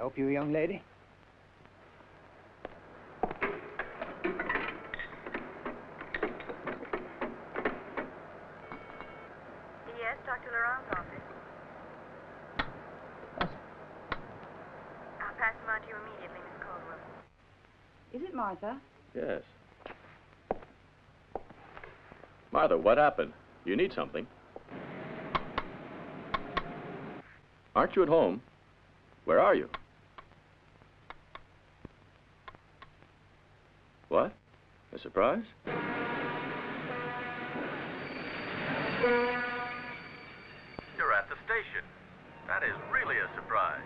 help you, young lady? Yes, Dr. Laurent's office. I'll pass him on to you immediately, Miss Caldwell. Is it Martha? Yes. Martha, what happened? You need something. Aren't you at home? Where are you? What? A surprise? You're at the station. That is really a surprise.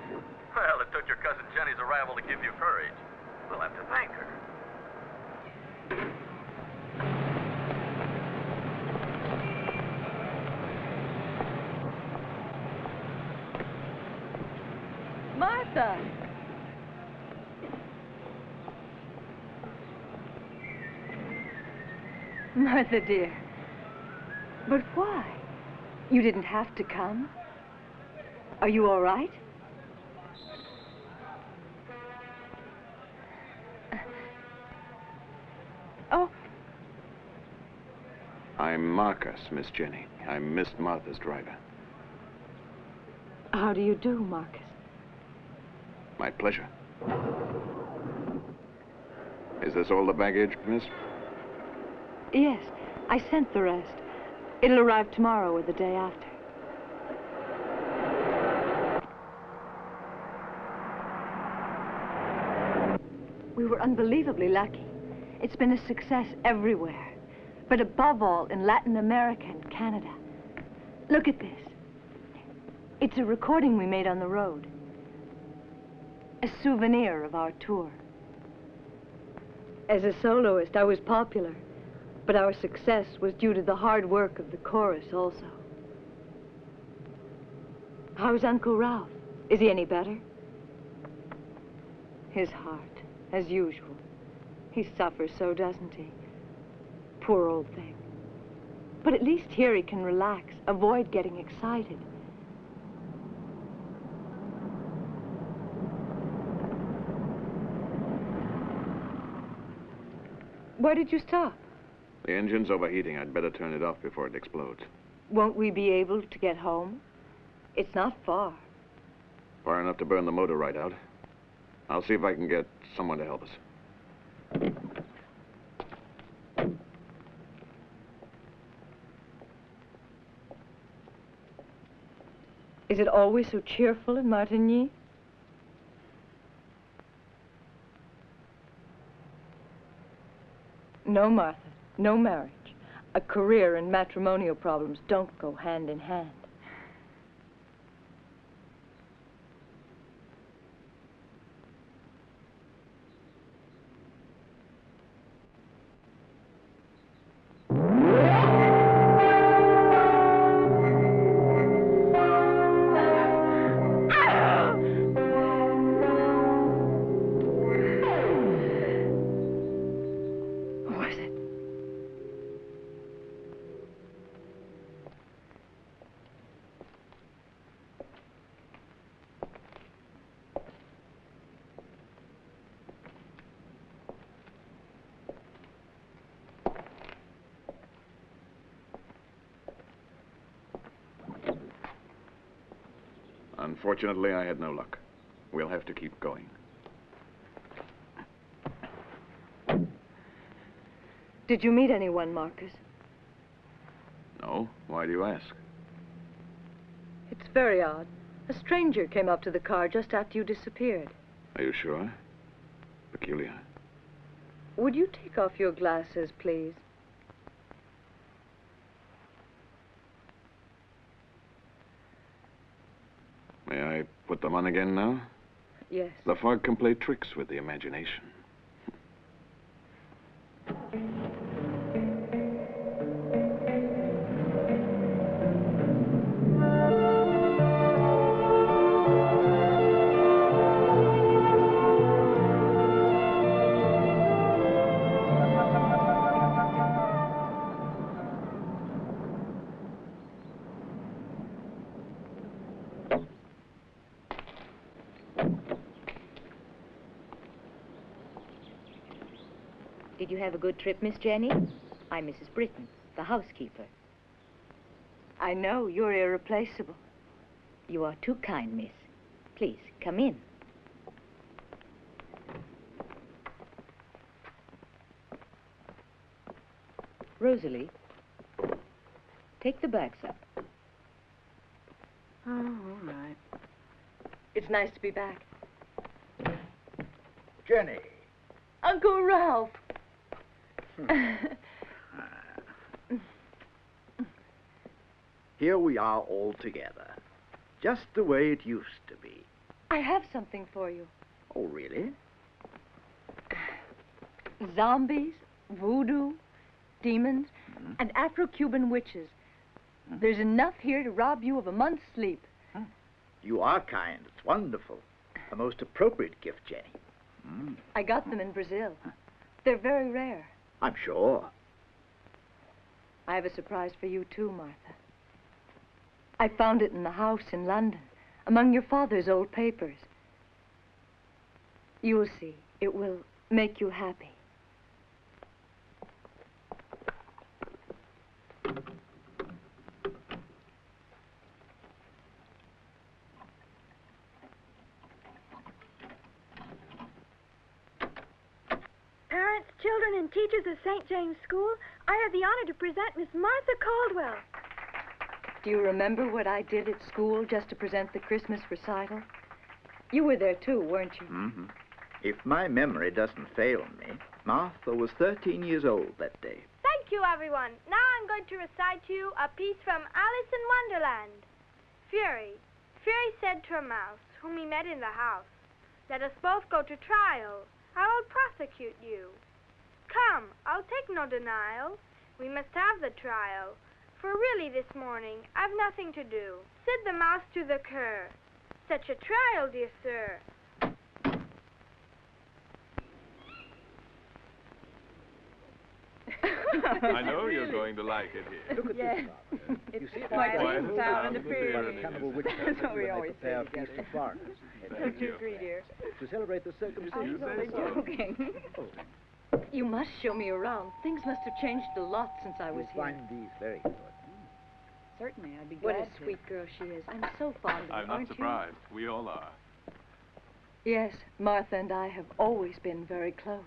Well, it took your cousin Jenny's arrival to give you courage. We'll have to thank her. Martha! Martha, dear. But why? You didn't have to come. Are you all right? Oh. I'm Marcus, Miss Jenny. I'm Miss Martha's driver. How do you do, Marcus? My pleasure. Is this all the baggage, miss? Yes, I sent the rest. It'll arrive tomorrow or the day after. We were unbelievably lucky. It's been a success everywhere, but above all in Latin America and Canada. Look at this. It's a recording we made on the road. A souvenir of our tour. As a soloist, I was popular, but our success was due to the hard work of the chorus also. How's Uncle Ralph? Is he any better? His heart, as usual. He suffers so, doesn't he? Poor old thing. But at least here he can relax, avoid getting excited. Where did you stop? The engine's overheating. I'd better turn it off before it explodes. Won't we be able to get home? It's not far. Far enough to burn the motor right out. I'll see if I can get someone to help us. Is it always so cheerful in Martigny? No, Martha, no marriage. A career and matrimonial problems don't go hand in hand. Unfortunately, I had no luck. We'll have to keep going. Did you meet anyone, Marcus? No? Why do you ask? It's very odd. A stranger came up to the car just after you disappeared. Are you sure? Peculiar. Would you take off your glasses, please? May I put them on again now? Yes. The fog can play tricks with the imagination. Did you have a good trip, Miss Jenny? I'm Mrs. Britton, the housekeeper. I know, you're irreplaceable. You are too kind, miss. Please, come in. Rosalie, take the bags up. Oh, all right. It's nice to be back. Jenny. Uncle Ralph! Here we are all together. Just the way it used to be. I have something for you. Oh, really? Zombies, voodoo, demons, and Afro-Cuban witches. There's enough here to rob you of a month's sleep. You are kind. It's wonderful. A most appropriate gift, Jenny. I got them in Brazil. They're very rare. I'm sure. I have a surprise for you, too, Martha. I found it in the house in London, among your father's old papers. You will see. It will make you happy. Parents, children, and teachers of St. James School, I have the honor to present Miss Martha Caldwell. Do you remember what I did at school just to present the Christmas recital? You were there, too, weren't you? Mm-hmm. If my memory doesn't fail me, Martha was 13 years old that day. Thank you, everyone. Now I'm going to recite to you a piece from Alice in Wonderland. Fury said to a mouse, whom he met in the house, "Let us both go to trial. I will prosecute you. Come, I'll take no denial. We must have the trial. For really this morning I've nothing to do." Said the mouse to the cur, "Such a trial, dear sir." I know you're going to like it here. Look at Yes. this, Martha. It's You see it quite like a this? sound of the the By period. the cannibal witch That's what we they always prepare say a feast together. for foreigners. Don't you agree, dear? To celebrate the circumcision. You say so. Joking. You must show me around. Things must have changed a lot since I was You'll here. find these very good. Certainly, I'd be What glad a sweet girl she is. I'm so fond of her, I'm not aren't surprised. We all are. you? Yes, Martha and I have always been very close.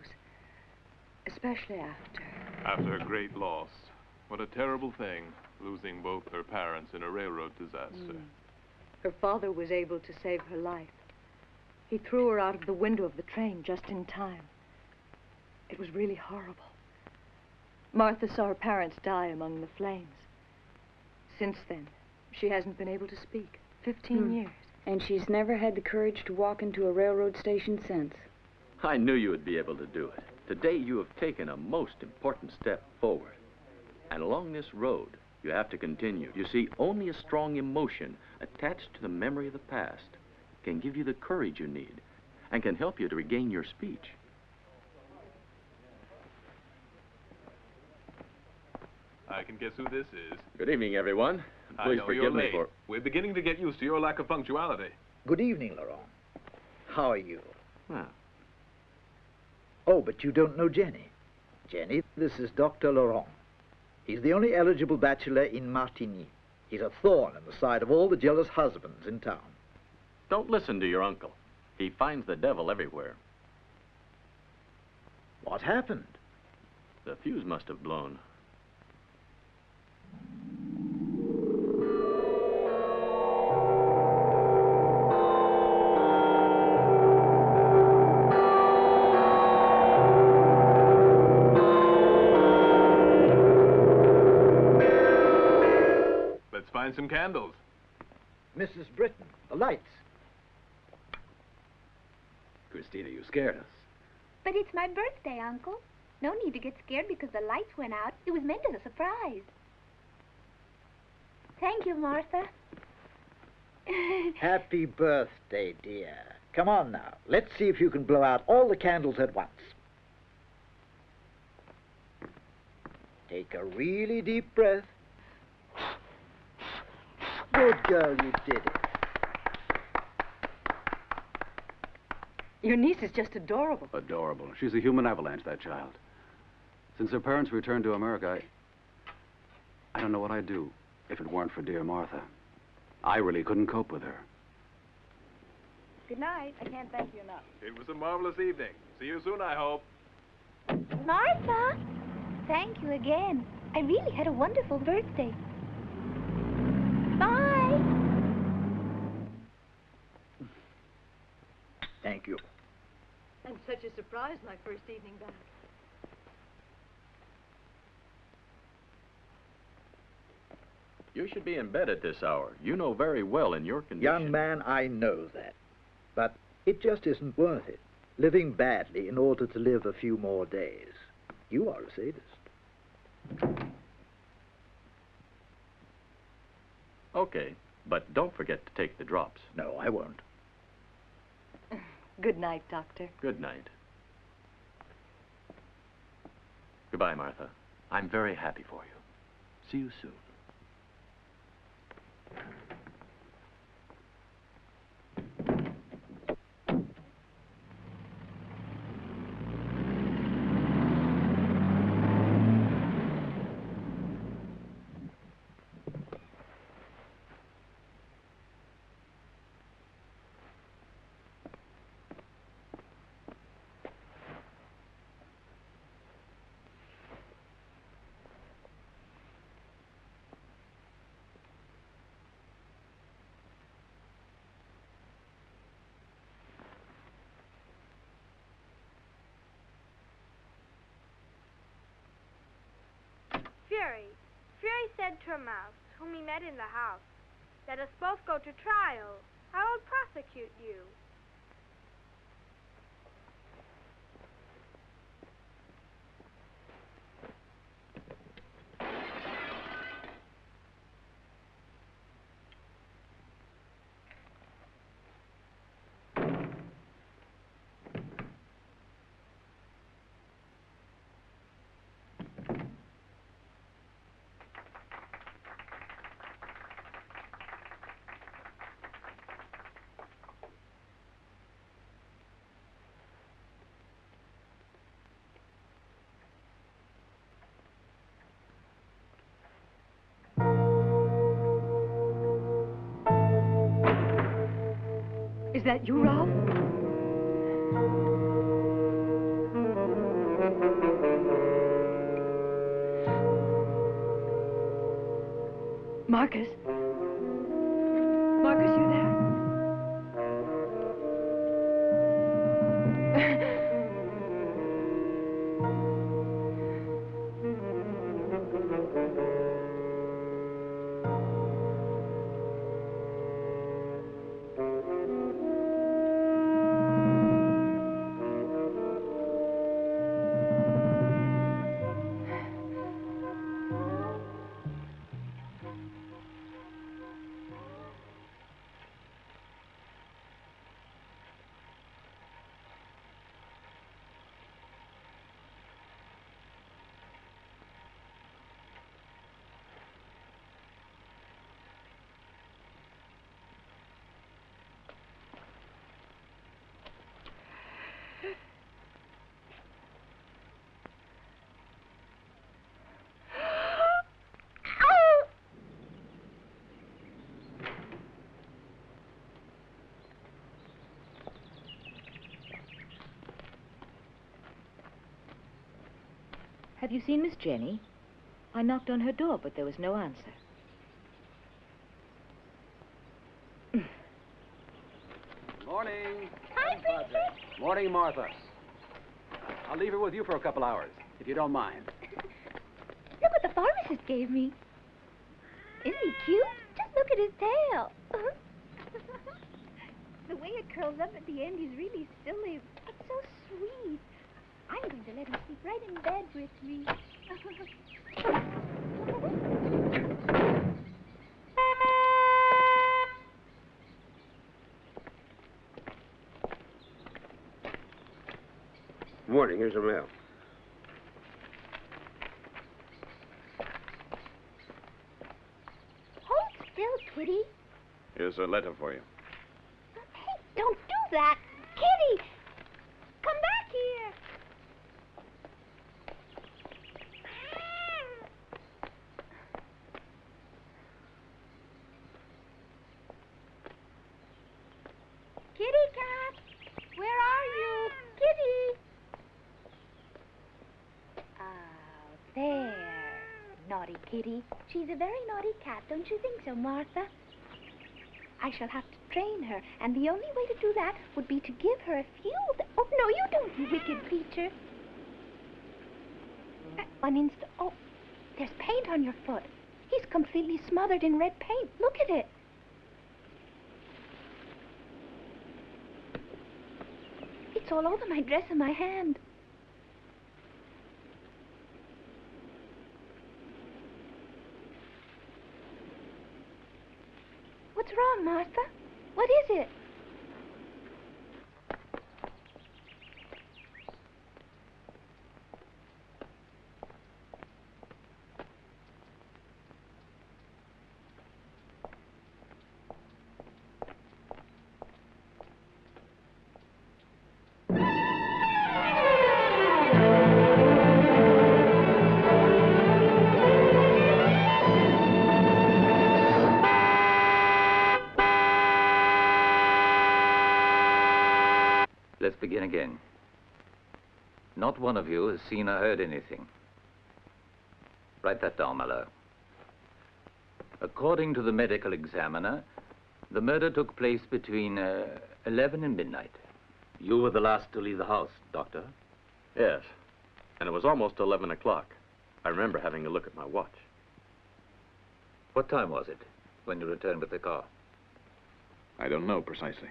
Especially after. After a great loss. What a terrible thing, losing both her parents in a railroad disaster. Her father was able to save her life. He threw her out of the window of the train just in time. It was really horrible. Martha saw her parents die among the flames. Since then, she hasn't been able to speak. 15 years. And she's never had the courage to walk into a railroad station since. I knew you would be able to do it. Today you have taken a most important step forward. And along this road, you have to continue. You see, only a strong emotion attached to the memory of the past can give you the courage you need and can help you to regain your speech. I can guess who this is. Good evening, everyone. I Please know forgive you're me late. for... We're beginning to get used to your lack of punctuality. Good evening, Laurent. How are you? Well, Oh, but you don't know Jenny. Jenny, this is Dr. Laurent. He's the only eligible bachelor in Martigny. He's a thorn in the side of all the jealous husbands in town. don't listen to your uncle. He finds the devil everywhere. What happened? The fuse must have blown. Let's find some candles. Mrs. Britton, the lights. Christina, you scared us. But it's my birthday, Uncle. No need to get scared because the lights went out. It was meant as a surprise. Thank you, Martha. Happy birthday, dear. Come on now. Let's see if you can blow out all the candles at once. Take a really deep breath. Good girl, you did it. Your niece is just adorable. Adorable. She's a human avalanche, that child. Since her parents returned to America, I don't know what I'd do if it weren't for dear Martha. I really couldn't cope with her. Good night. I can't thank you enough. It was a marvelous evening. See you soon, I hope. Martha! Thank you again. I really had a wonderful birthday. Bye! Thank you. And such a surprise my first evening back. You should be in bed at this hour. You know very well in your condition. Young man, I know that. But it just isn't worth it. Living badly in order to live a few more days. You are a sadist. Okay, but don't forget to take the drops. No, I won't. Good night, Doctor. Good night. Goodbye, Martha. I'm very happy for you. See you soon. Fury said to a mouse, whom he met in the house, "Let us both go to trial. I will prosecute you." Is that you, Ralph? Marcus? Marcus, you there? Have you seen Miss Jenny? I knocked on her door, but there was no answer. Morning. Hi, Princess. Morning, Martha. I'll leave her with you for a couple hours, if you don't mind. Look what the pharmacist gave me. Isn't he cute? Just look at his tail. The way it curls up at the end is really silly. It's so sweet. I'm going to let him sleep right in bed with me. Morning, here's your mail. Hold still, Kitty. Here's a letter for you. Hey, don't do that. Kitty, come back here. naughty kitty. She's a very naughty cat, don't you think so, Martha? I shall have to train her, and the only way to do that would be to give her a few... Oh, no, you don't, you wicked creature. One instant... Oh, there's paint on your foot. He's completely smothered in red paint. Look at it. It's all over my dress and my hand. What's wrong, Martha? What is it? Let's begin again. Not one of you has seen or heard anything. Write that down, my love. According to the medical examiner, the murder took place between 11 and midnight. You were the last to leave the house, Doctor. Yes, and it was almost 11 o'clock. I remember having a look at my watch. What time was it when you returned with the car? I don't know precisely.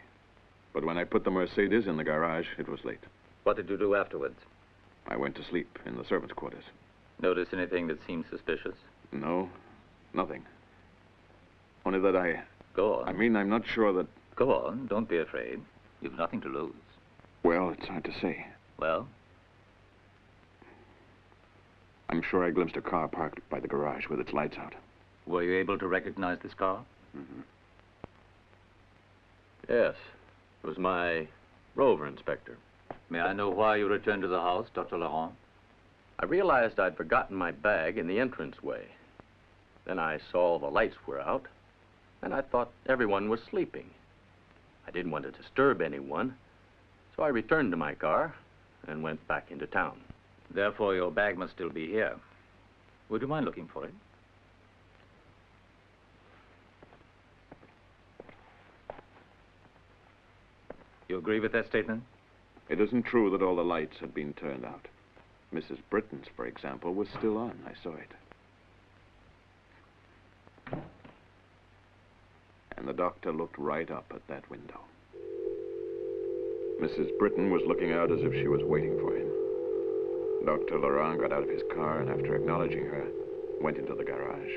But when I put the Mercedes in the garage, it was late. What did you do afterwards? I went to sleep in the servants' quarters. Notice anything that seemed suspicious? No, nothing. Only that I... Go on. I mean, I'm not sure that... Go on, don't be afraid. You've nothing to lose. Well, it's hard to say. Well? I'm sure I glimpsed a car parked by the garage with its lights out. Were you able to recognize this car? Mm-hmm. Yes, it was my rover inspector. May I know why you returned to the house, Dr. Laurent? I realized I'd forgotten my bag in the entranceway. Then I saw the lights were out, and I thought everyone was sleeping. I didn't want to disturb anyone, so I returned to my car and went back into town. Therefore, your bag must still be here. Would you mind looking for it? You agree with that statement? It isn't true that all the lights had been turned out. Mrs. Britton's, for example, was still on. I saw it. And the doctor looked right up at that window. Mrs. Britton was looking out as if she was waiting for him. Dr. Laurent got out of his car and, after acknowledging her, went into the garage.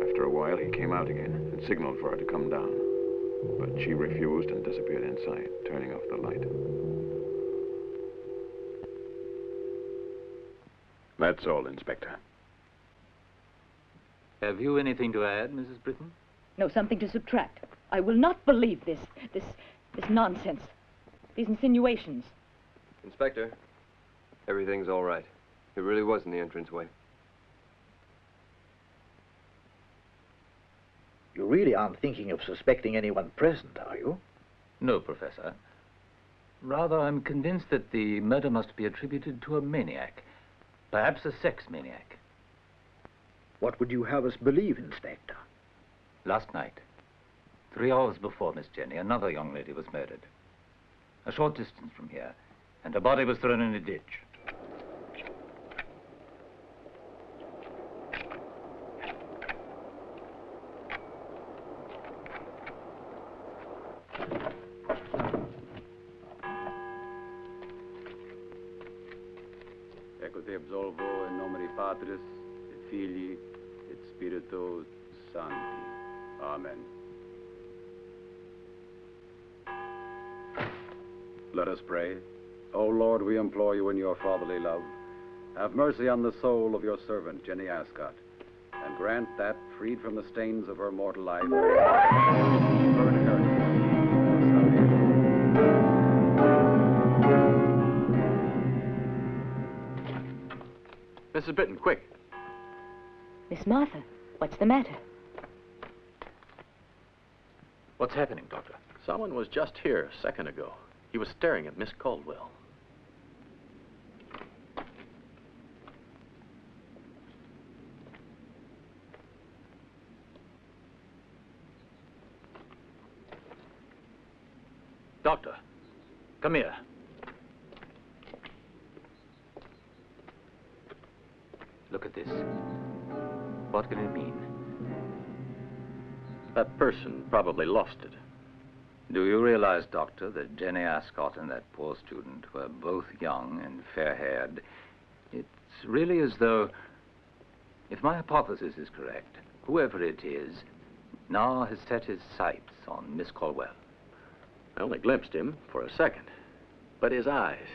After a while, he came out again and signaled for her to come down. But she refused and disappeared inside, turning off the light. That's all, Inspector. Have you anything to add, Mrs. Britton? No, something to subtract. I will not believe this nonsense. These insinuations. Inspector, everything's all right. It really was in the entranceway. You really aren't thinking of suspecting anyone present, are you? No, Professor. Rather, I'm convinced that the murder must be attributed to a maniac. Perhaps a sex maniac. What would you have us believe, Inspector? Last night, 3 hours before Miss Jenny, another young lady was murdered. A short distance from here, and her body was thrown in a ditch. Ecco te absolvo in nome di Patris, et Filii, et Spiritus Sancti. Amen. Let us pray. O Lord, we implore you in your fatherly love, have mercy on the soul of your servant, Jenny Ascot, and grant that, freed from the stains of her mortal life, her inheritance. Mrs. Britton, quick. Miss Martha, what's the matter? What's happening, Doctor? Someone was just here a second ago. He was staring at Miss Caldwell. Doctor, come here. Look at this. What can it mean? That person probably lost it. Do you realize, Doctor, that Jenny Ascot and that poor student were both young and fair-haired? It's really as though, if my hypothesis is correct, whoever it is now has set his sights on Miss Caldwell. I only glimpsed him for a second, but his eyes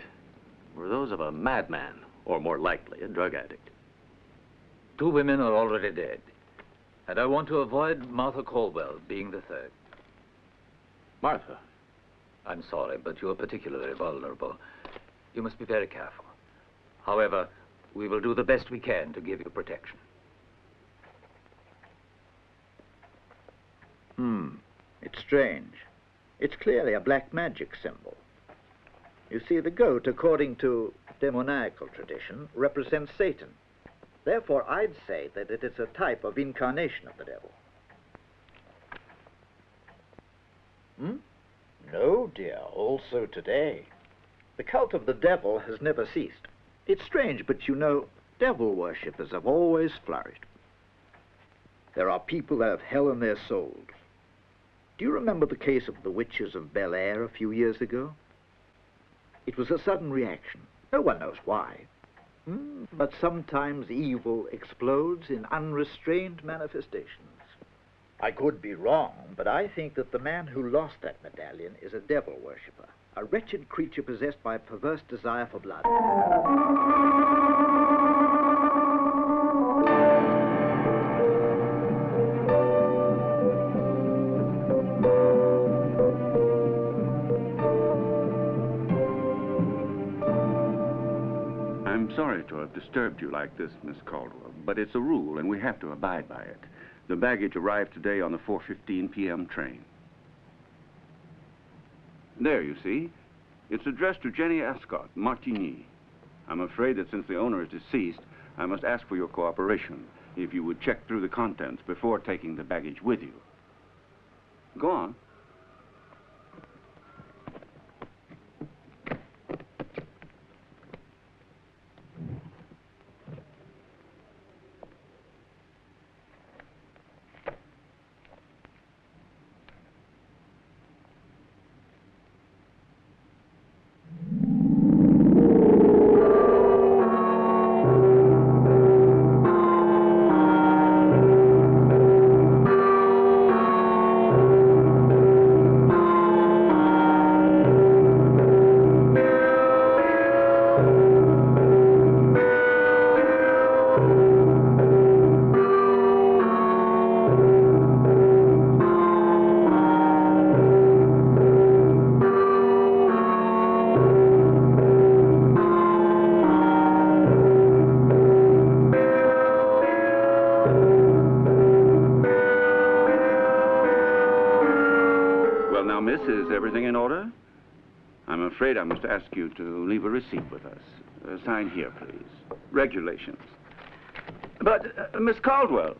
were those of a madman, or more likely, a drug addict. 2 women are already dead, and I want to avoid Martha Caldwell being the third. Martha? I'm sorry, but you're particularly vulnerable. You must be very careful. However, we will do the best we can to give you protection. It's strange. It's clearly a black magic symbol. You see, the goat, according to demoniacal tradition, represents Satan. Therefore, I'd say that it is a type of incarnation of the devil. No, dear, also today. The cult of the devil has never ceased. It's strange, but you know, devil worshippers have always flourished. There are people that have hell in their souls. Do you remember the case of the witches of Bel Air a few years ago? It was a sudden reaction. No one knows why. But sometimes evil explodes in unrestrained manifestations. I could be wrong, but I think that the man who lost that medallion is a devil worshipper, a wretched creature possessed by a perverse desire for blood. I'm sorry to have disturbed you like this, Miss Caldwell, but it's a rule and we have to abide by it. The baggage arrived today on the 4:15 p.m. train. There, you see. It's addressed to Jenny Ascot, Martigny. I'm afraid that since the owner is deceased, I must ask for your cooperation, if you would check through the contents before taking the baggage with you. Go on. I must ask you to leave a receipt with us. Sign here, please. Regulations. But, Miss Caldwell.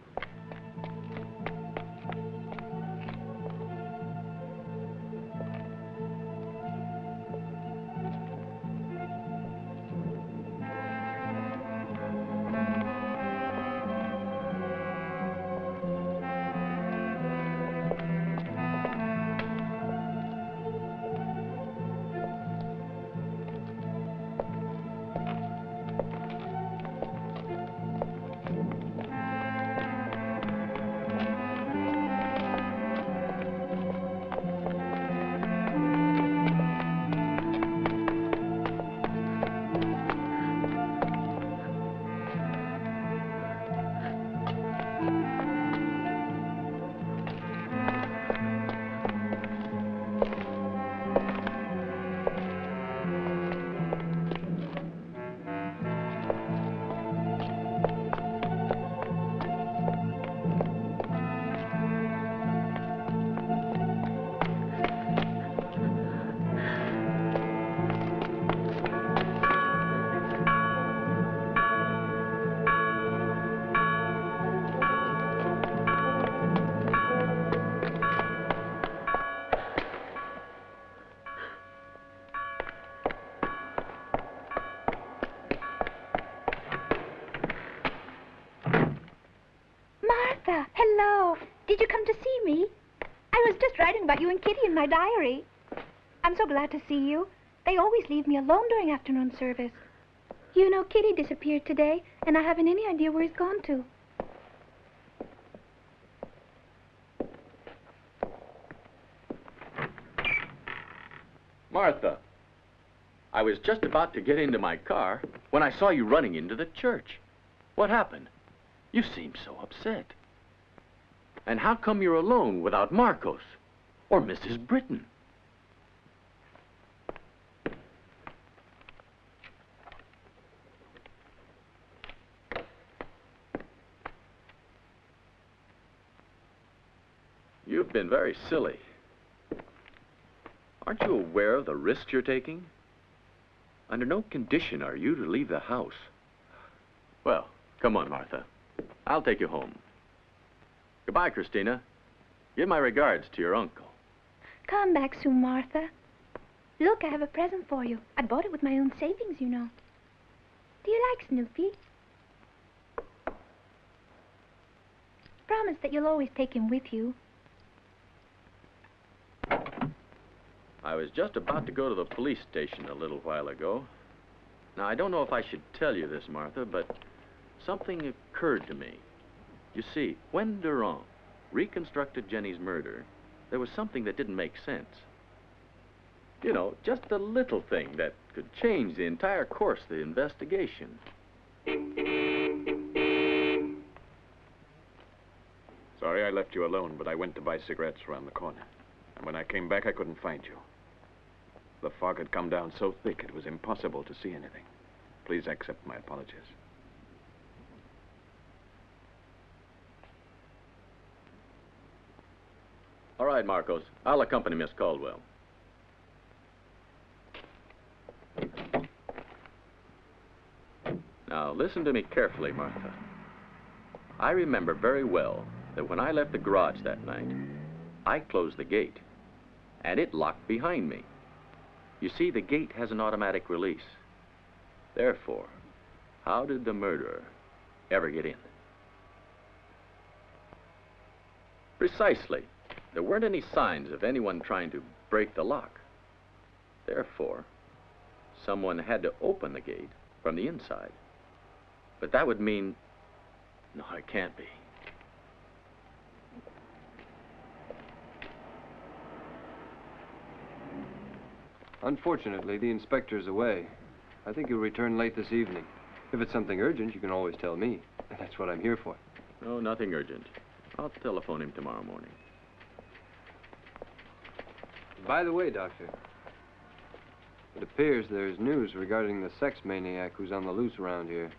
about you and Kitty in my diary. I'm so glad to see you. They always leave me alone during afternoon service. You know, Kitty disappeared today, and I haven't any idea where he's gone to. Martha, I was just about to get into my car when I saw you running into the church. What happened? You seemed so upset. And how come you're alone without Marcos or Mrs. Britton? You've been very silly. Aren't you aware of the risks you're taking? Under no condition are you to leave the house. Well, come on, Martha. I'll take you home. Goodbye, Christina. Give my regards to your uncle. Come back soon, Martha. Look, I have a present for you. I bought it with my own savings, you know. Do you like Snoopy? Promise that you'll always take him with you. I was just about to go to the police station a little while ago. Now, I don't know if I should tell you this, Martha, but something occurred to me. You see, when Durand reconstructed Jenny's murder, there was something that didn't make sense. You know, just a little thing that could change the entire course of the investigation. Sorry I left you alone, but I went to buy cigarettes around the corner. And when I came back, I couldn't find you. The fog had come down so thick it was impossible to see anything. Please accept my apologies. All right, Marcos. I'll accompany Miss Caldwell. Now, listen to me carefully, Martha. I remember very well that when I left the garage that night, I closed the gate, and it locked behind me. You see, the gate has an automatic release. Therefore, how did the murderer ever get in? Precisely. There weren't any signs of anyone trying to break the lock. Therefore, someone had to open the gate from the inside. But that would mean... No, it can't be. Unfortunately, the inspector's away. I think he'll return late this evening. If it's something urgent, you can always tell me. That's what I'm here for. No, nothing urgent. I'll telephone him tomorrow morning. By the way, Doctor, it appears there's news regarding the sex maniac who's on the loose around here.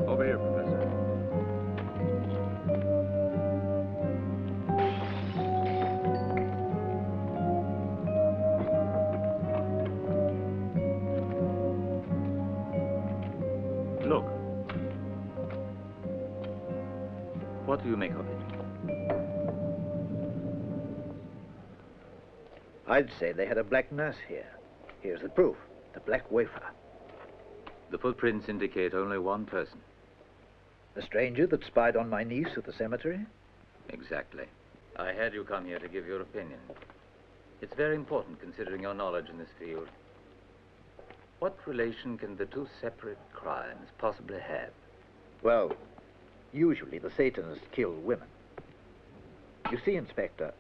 Over here, Professor. Look. What do you make of it? I'd say they had a black nurse here. Here's the proof, the black wafer. The footprints indicate only one person. The stranger that spied on my niece at the cemetery? Exactly. I had you come here to give your opinion. It's very important considering your knowledge in this field. What relation can the two separate crimes possibly have? Well, usually the Satanists kill women. You see, Inspector,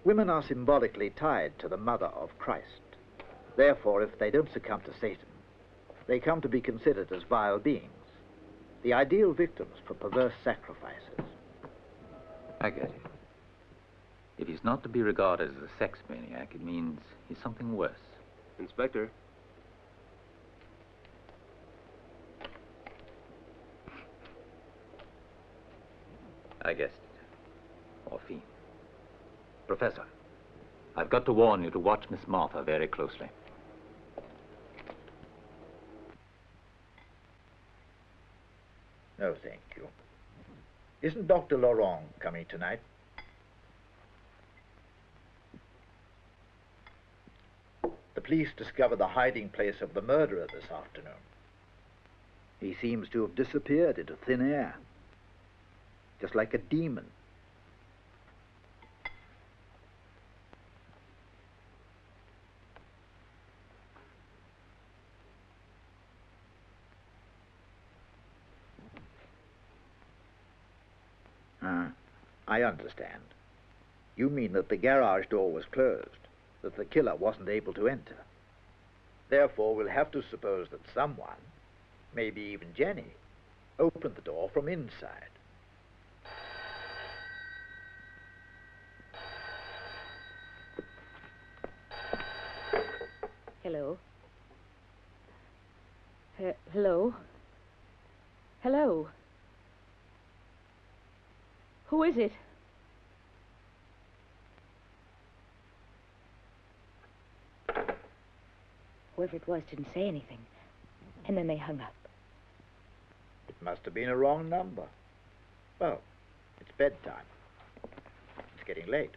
women are symbolically tied to the mother of Christ. Therefore, if they don't succumb to Satan, they come to be considered as vile beings, the ideal victims for perverse sacrifices. I get it. If he's not to be regarded as a sex maniac, it means he's something worse. Inspector. I guessed it. Or fiend. Professor, I've got to warn you to watch Miss Martha very closely. No, thank you. Isn't Dr. Laurent coming tonight? police discover the hiding place of the murderer this afternoon. He seems to have disappeared into thin air, just like a demon. I understand. You mean that the garage door was closed, that the killer wasn't able to enter. Therefore, we'll have to suppose that someone, maybe even Jenny, opened the door from inside. Hello? Hello? Hello? Who is it? Whoever it was didn't say anything, and then they hung up. It must have been a wrong number. Well, it's bedtime. It's getting late.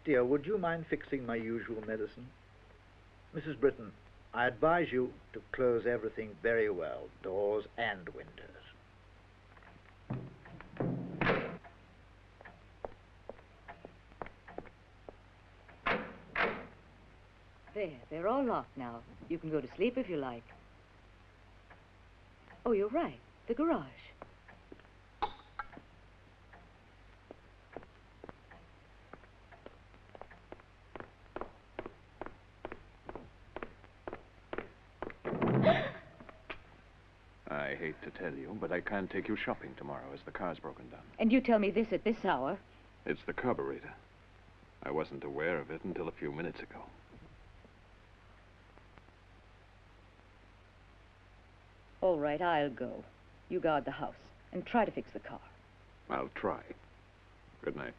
Dear, would you mind fixing my usual medicine? Mrs. Britton, I advise you to close everything very well, doors and windows. There, they're all locked now. You can go to sleep if you like. Oh, you're right. The garage. I hate to tell you, but I can't take you shopping tomorrow as the car's broken down. And you tell me this at this hour? It's the carburetor. I wasn't aware of it until a few minutes ago. All right, I'll go. You guard the house and try to fix the car. I'll try. Good night.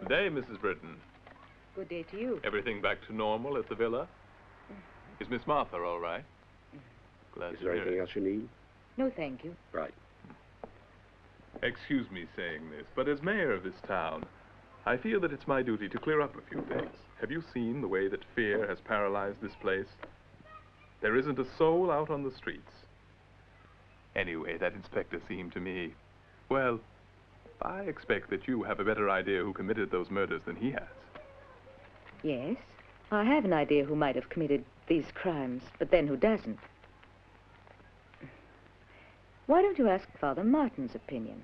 Good day, Mrs. Britton. Good day to you. Everything back to normal at the villa? Is Miss Martha all right? Glad Is to there hear anything it. else you need? No, thank you. Right. Excuse me saying this, but as mayor of this town, I feel that it's my duty to clear up a few things. Have you seen the way that fear has paralyzed this place? There isn't a soul out on the streets. Anyway, that inspector seemed to me, well, I expect that you have a better idea who committed those murders than he has. Yes, I have an idea who might have committed these crimes, but then who doesn't. Why don't you ask Father Martin's opinion?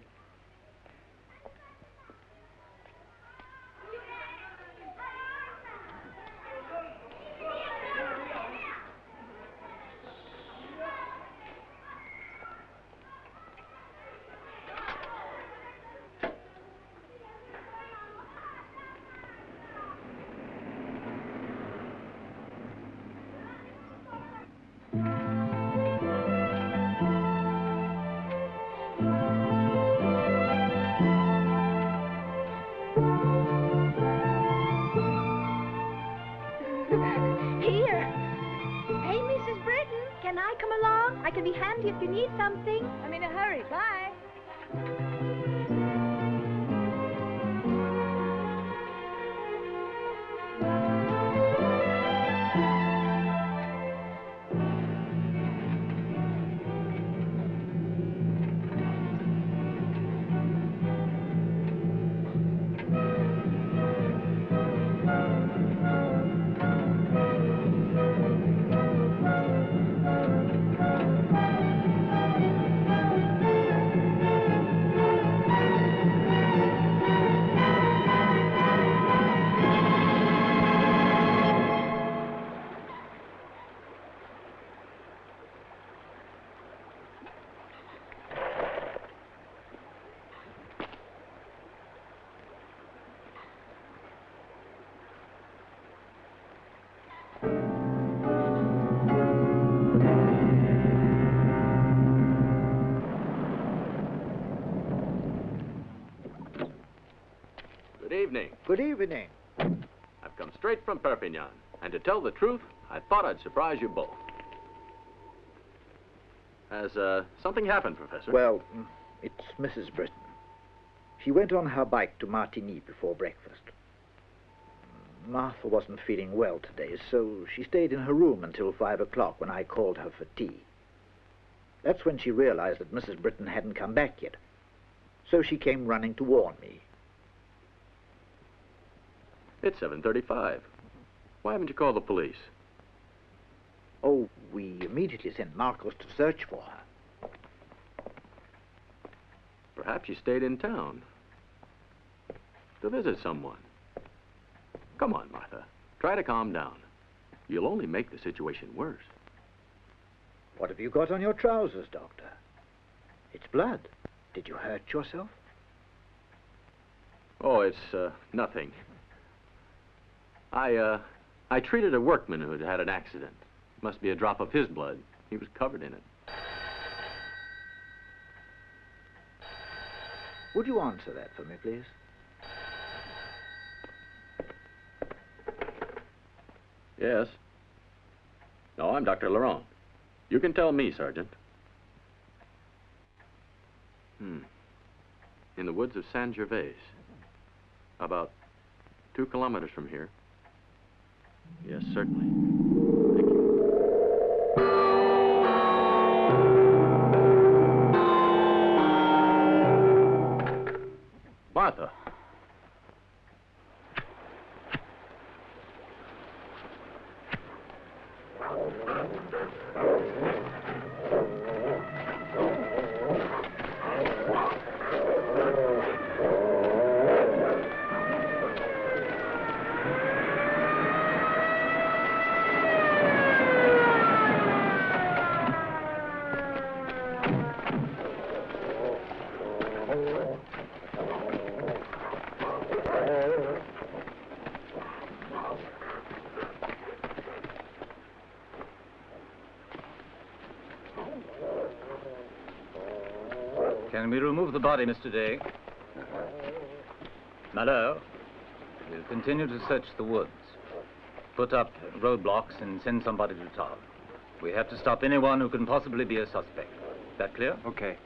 Here. Hey, Mrs. Britton, can I come along? I can be handy if you need something. I'm in a hurry. Bye. evening. Good evening. I've come straight from Perpignan, and to tell the truth, I thought I'd surprise you both. Has something happened, Professor? Well, it's Mrs. Britton. She went on her bike to Martigny before breakfast. Martha wasn't feeling well today, so she stayed in her room until 5 o'clock when I called her for tea. That's when she realized that Mrs. Britton hadn't come back yet. So she came running to warn me. It's 7:35. Why haven't you called the police? Oh, we immediately sent Marcos to search for her. Perhaps you stayed in town to visit someone. Come on, Martha. Try to calm down. You'll only make the situation worse. What have you got on your trousers, Doctor? It's blood. Did you hurt yourself? Oh, it's nothing. I treated a workman who had had an accident. Must be a drop of his blood. He was covered in it. Would you answer that for me, please? Yes. No, I'm Dr. Laurent. You can tell me, Sergeant. In the woods of San Gervais. About 2 kilometers from here. Yes, certainly. Thank you. Martha. Can we remove the body, Mr. Day? Malo, we'll continue to search the woods. Put up roadblocks and send somebody to town. We have to stop anyone who can possibly be a suspect. That clear? Okay.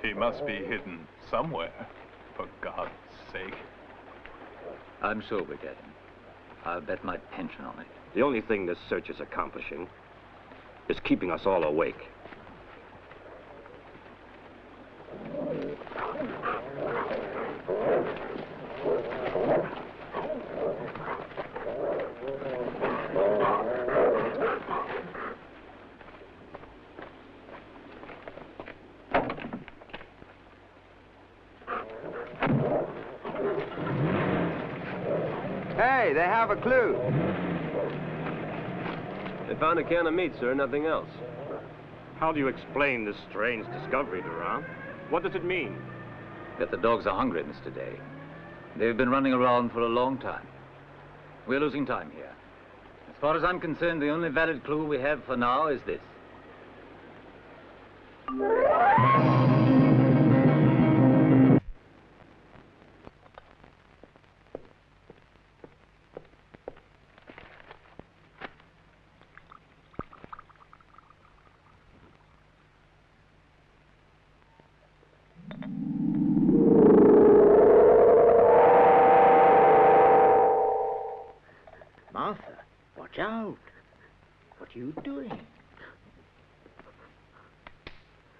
He must be hidden somewhere, for God's sake. I'm sure we get him. I'll bet my pension on it. The only thing this search is accomplishing is keeping us all awake. Hey, they have a clue. They found a can of meat, sir, nothing else. How do you explain this strange discovery, Durand? What does it mean? That the dogs are hungry, Mr. Day. They've been running around for a long time. We're losing time here. As far as I'm concerned, the only valid clue we have for now is this. Martha, watch out. What are you doing?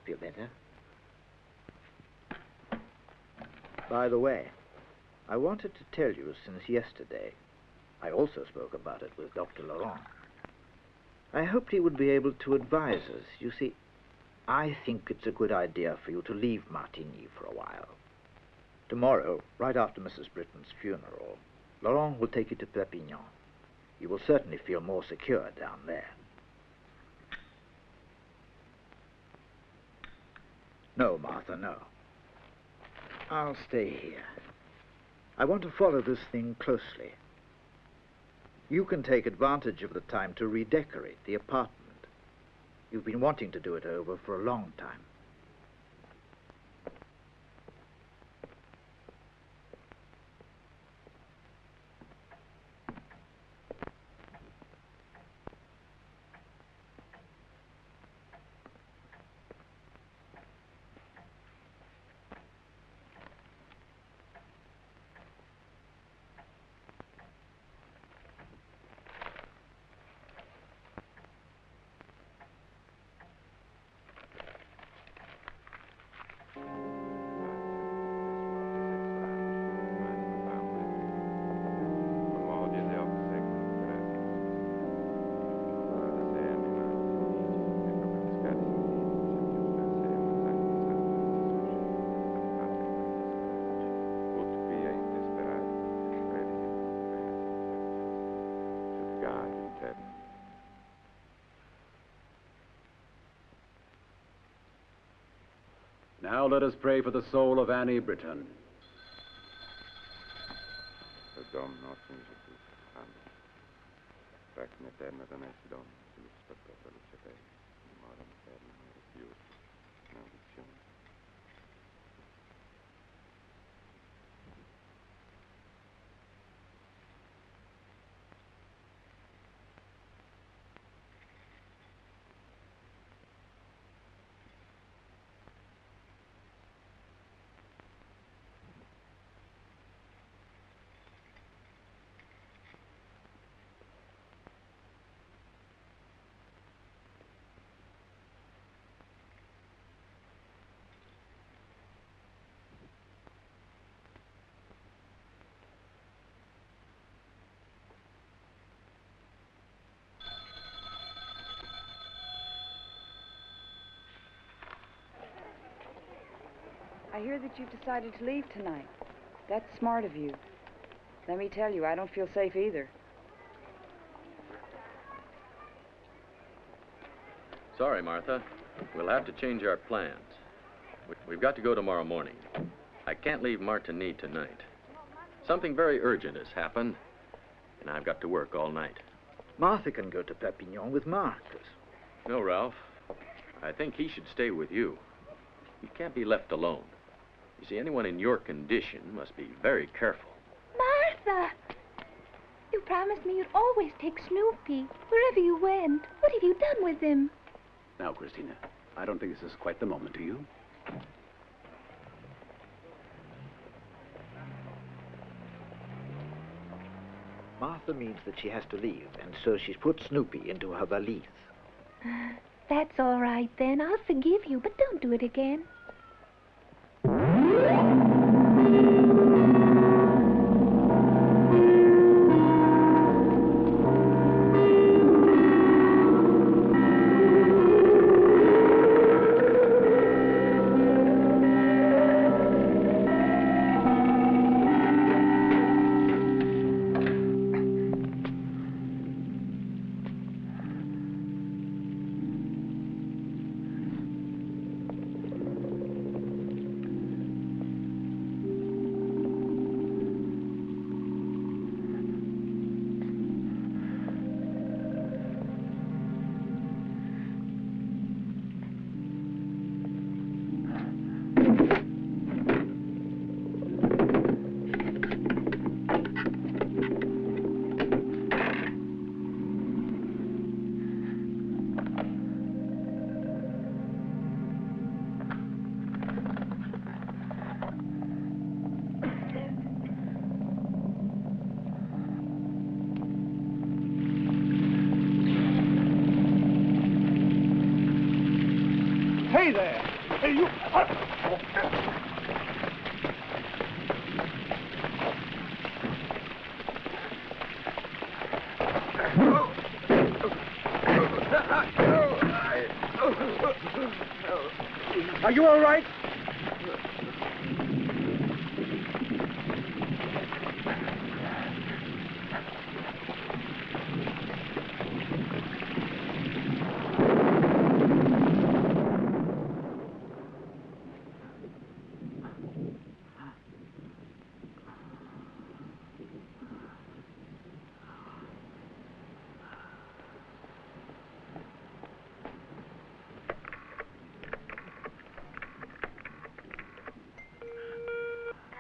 Feel better? By the way, I wanted to tell you since yesterday. I also spoke about it with Dr. Laurent. I hoped he would be able to advise us. You see, I think it's a good idea for you to leave Martigny for a while. Tomorrow, right after Mrs. Britton's funeral, Laurent will take you to Perpignan. You will certainly feel more secure down there. No, Martha, no. I'll stay here. I want to follow this thing closely. You can take advantage of the time to redecorate the apartment. You've been wanting to do it over for a long time. Now let us pray for the soul of Annie Britton. I hear that you've decided to leave tonight. That's smart of you. Let me tell you, I don't feel safe either. Sorry, Martha. We'll have to change our plans. We've got to go tomorrow morning. I can't leave Martigny tonight. Something very urgent has happened, and I've got to work all night. Martha can go to Perpignan with Marcus. No, Ralph. I think he should stay with you. He can't be left alone. You see, anyone in your condition must be very careful. Martha! You promised me you'd always take Snoopy wherever you went. What have you done with him? Now, Christina, I don't think this is quite the moment, do you? Martha means that she has to leave, and so she's put Snoopy into her valise. That's all right, then. I'll forgive you, but don't do it again. Hey there! Hey, you... Are you all right?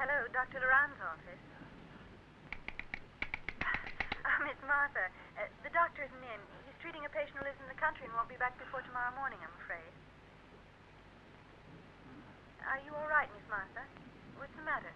Hello, Dr. Duran's office. Miss Martha, the doctor isn't in. He's treating a patient who lives in the country and won't be back before tomorrow morning, I'm afraid. Are you all right, Miss Martha? What's the matter?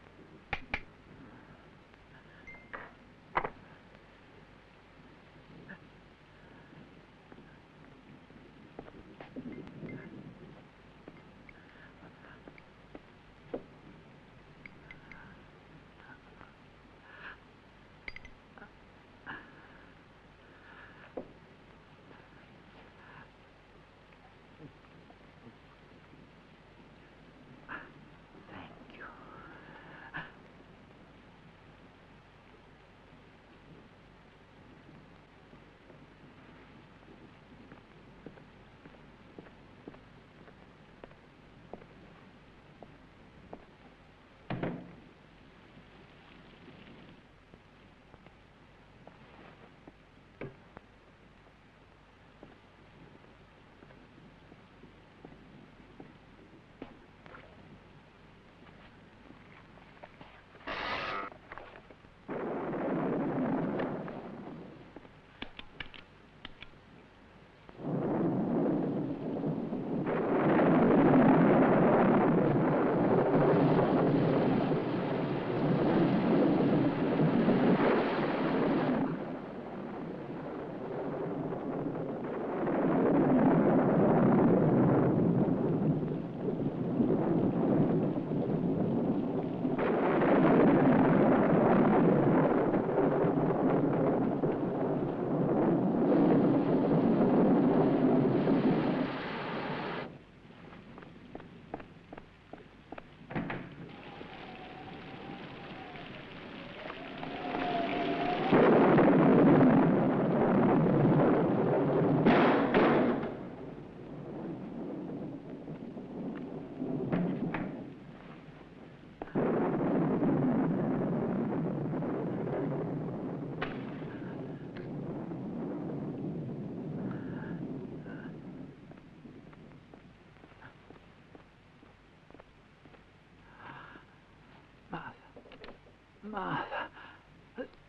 Martha,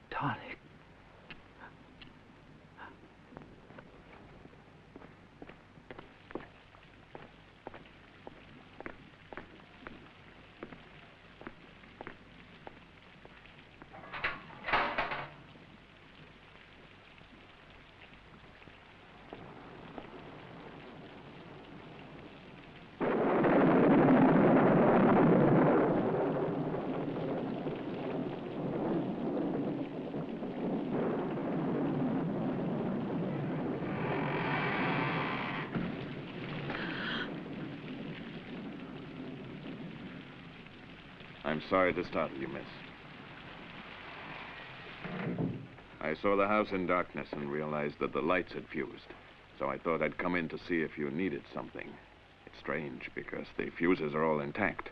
tonic. I'm sorry to startle you, miss. I saw the house in darkness and realized that the lights had fused. So I thought I'd come in to see if you needed something. It's strange because the fuses are all intact.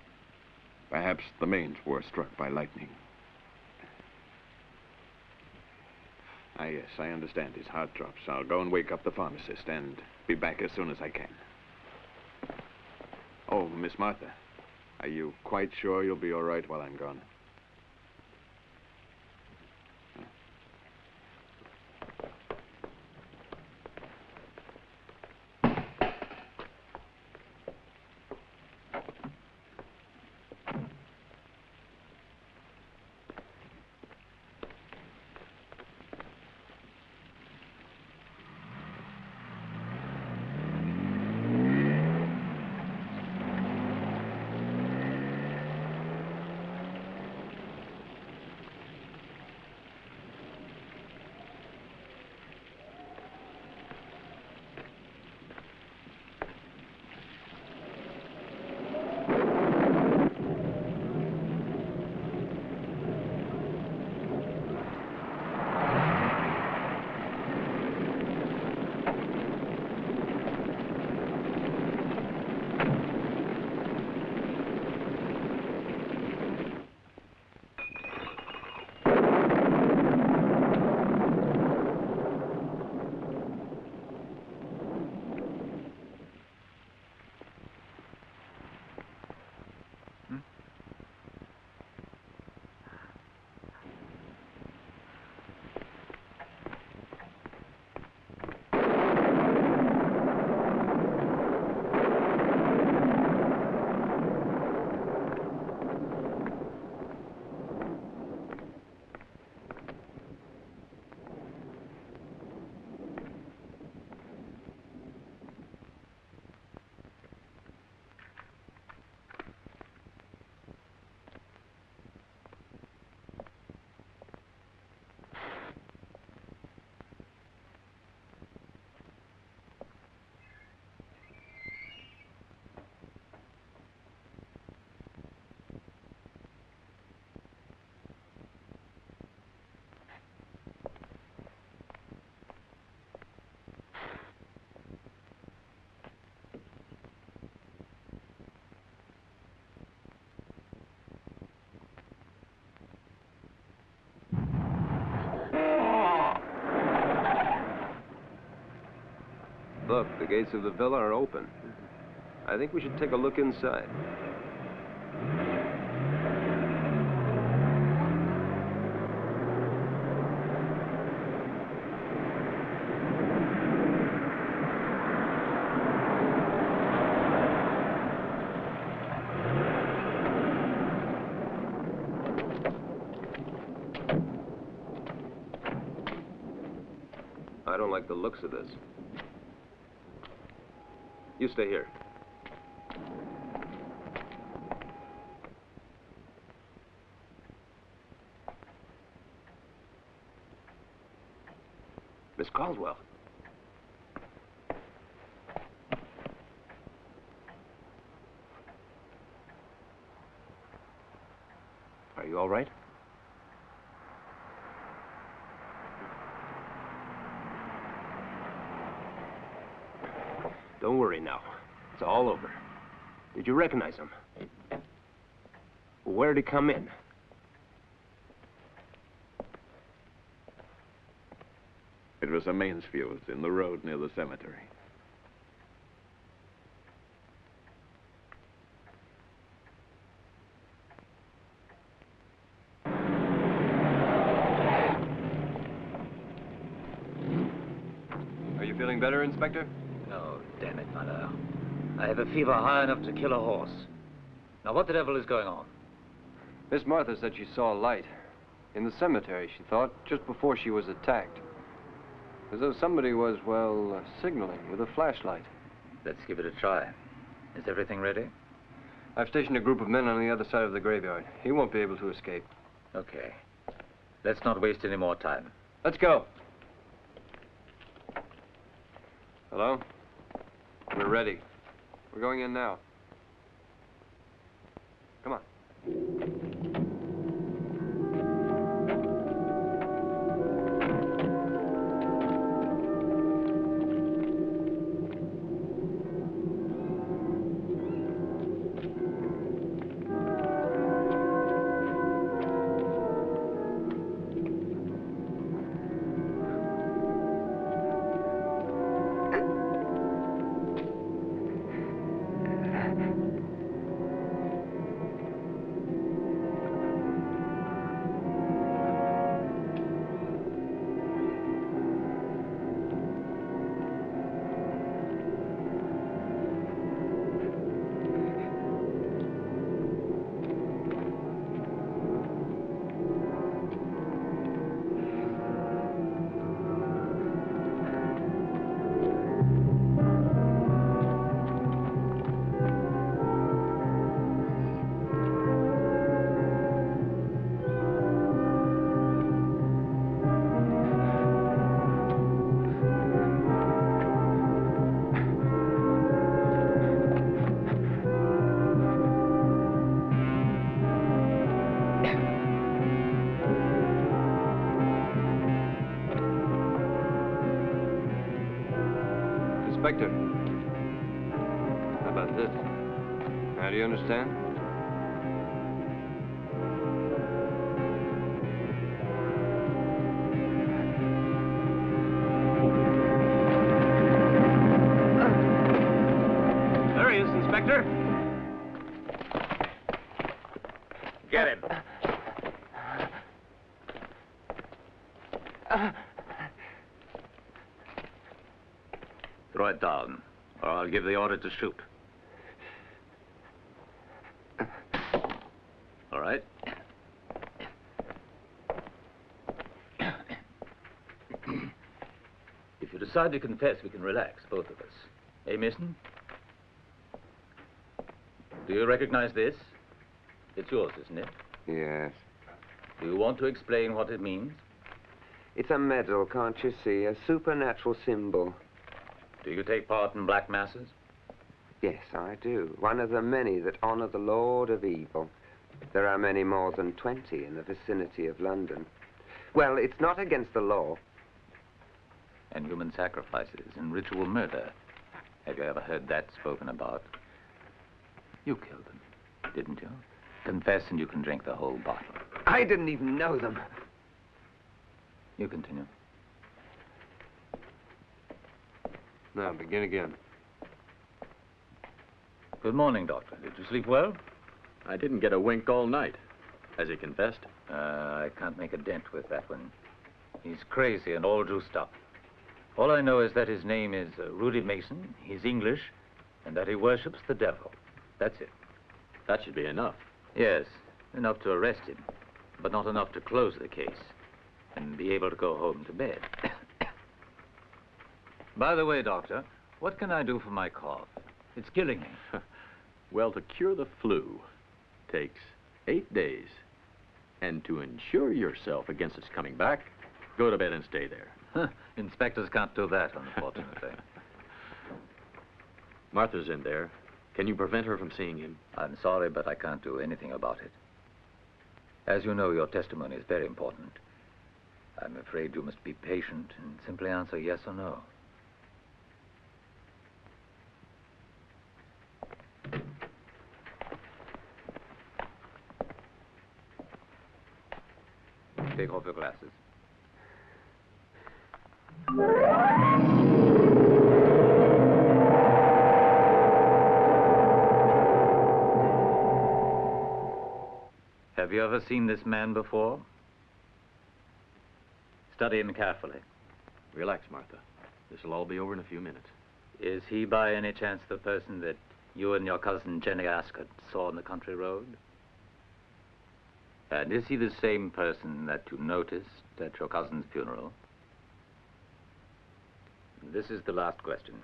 Perhaps the mains were struck by lightning. Ah, yes, I understand his heart drops. I'll go and wake up the pharmacist and be back as soon as I can. Oh, Miss Martha. Are you quite sure you'll be all right while I'm gone? Look, the gates of the villa are open. I think we should take a look inside. I don't like the looks of this. You stay here. Miss Caldwell. Are you all right? Don't worry now. It's all over. Did you recognize him? Where did he come in? It was a mains fuse in the road near the cemetery. feeling better, Inspector? No, damn it, Mother. I have a fever high enough to kill a horse. Now, what the devil is going on? Miss Martha said she saw a light. In the cemetery, she thought, just before she was attacked. As though somebody was, well, signaling with a flashlight. Let's give it a try. Is everything ready? I've stationed a group of men on the other side of the graveyard. He won't be able to escape. Okay. Let's not waste any more time. Let's go. Hello? We're ready. We're going in now. Come on. Inspector, how about this? Now, do you understand? There he is, Inspector. Get him. Throw it down, or I'll give the order to shoot. All right. If you decide to confess, we can relax, both of us. Eh, Mason? Do you recognize this? It's yours, isn't it? Yes. Do you want to explain what it means? It's a medal, can't you see? A supernatural symbol. Do you take part in black masses? Yes, I do. One of the many that honor the Lord of Evil. There are many more than 20 in the vicinity of London. Well, it's not against the law. And human sacrifices and ritual murder. Have you ever heard that spoken about? You killed them, didn't you? Confess and you can drink the whole bottle. I didn't even know them. You continue. Now, begin again. Good morning, Doctor. Did you sleep well? I didn't get a wink all night. Has he confessed? I can't make a dent with that one. He's crazy and all juiced up. All I know is that his name is Rudy Mason, he's English, and that he worships the devil. That's it. That should be enough. Yes, enough to arrest him, but not enough to close the case and be able to go home to bed. By the way, Doctor, what can I do for my cough? It's killing me. Well, to cure the flu takes 8 days. And to insure yourself against its coming back, go to bed and stay there. Inspectors can't do that, unfortunately. Martha's in there. Can you prevent her from seeing him? I'm sorry, but I can't do anything about it. As you know, your testimony is very important. I'm afraid you must be patient and simply answer yes or no. Take off your glasses. Have you ever seen this man before? Study him carefully. Relax, Martha. This will all be over in a few minutes. Is he by any chance the person that you and your cousin Jenny Ascot saw on the country road? And is he the same person that you noticed at your cousin's funeral? This is the last question.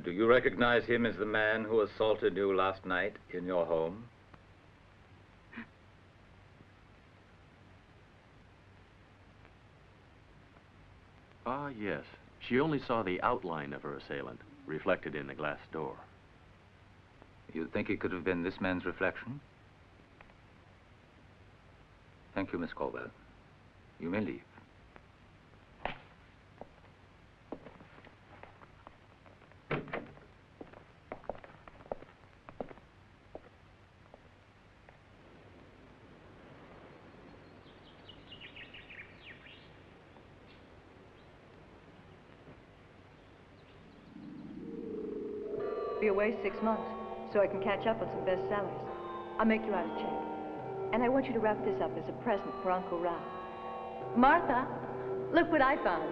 Do you recognize him as the man who assaulted you last night in your home? Ah, yes. She only saw the outline of her assailant, reflected in the glass door. You think it could have been this man's reflection? Thank you, Miss Colwell. You may leave. Be away 6 months, so I can catch up on some bestsellers. I'll make you out a check. And I want you to wrap this up as a present for Uncle Ralph. Martha, look what I found.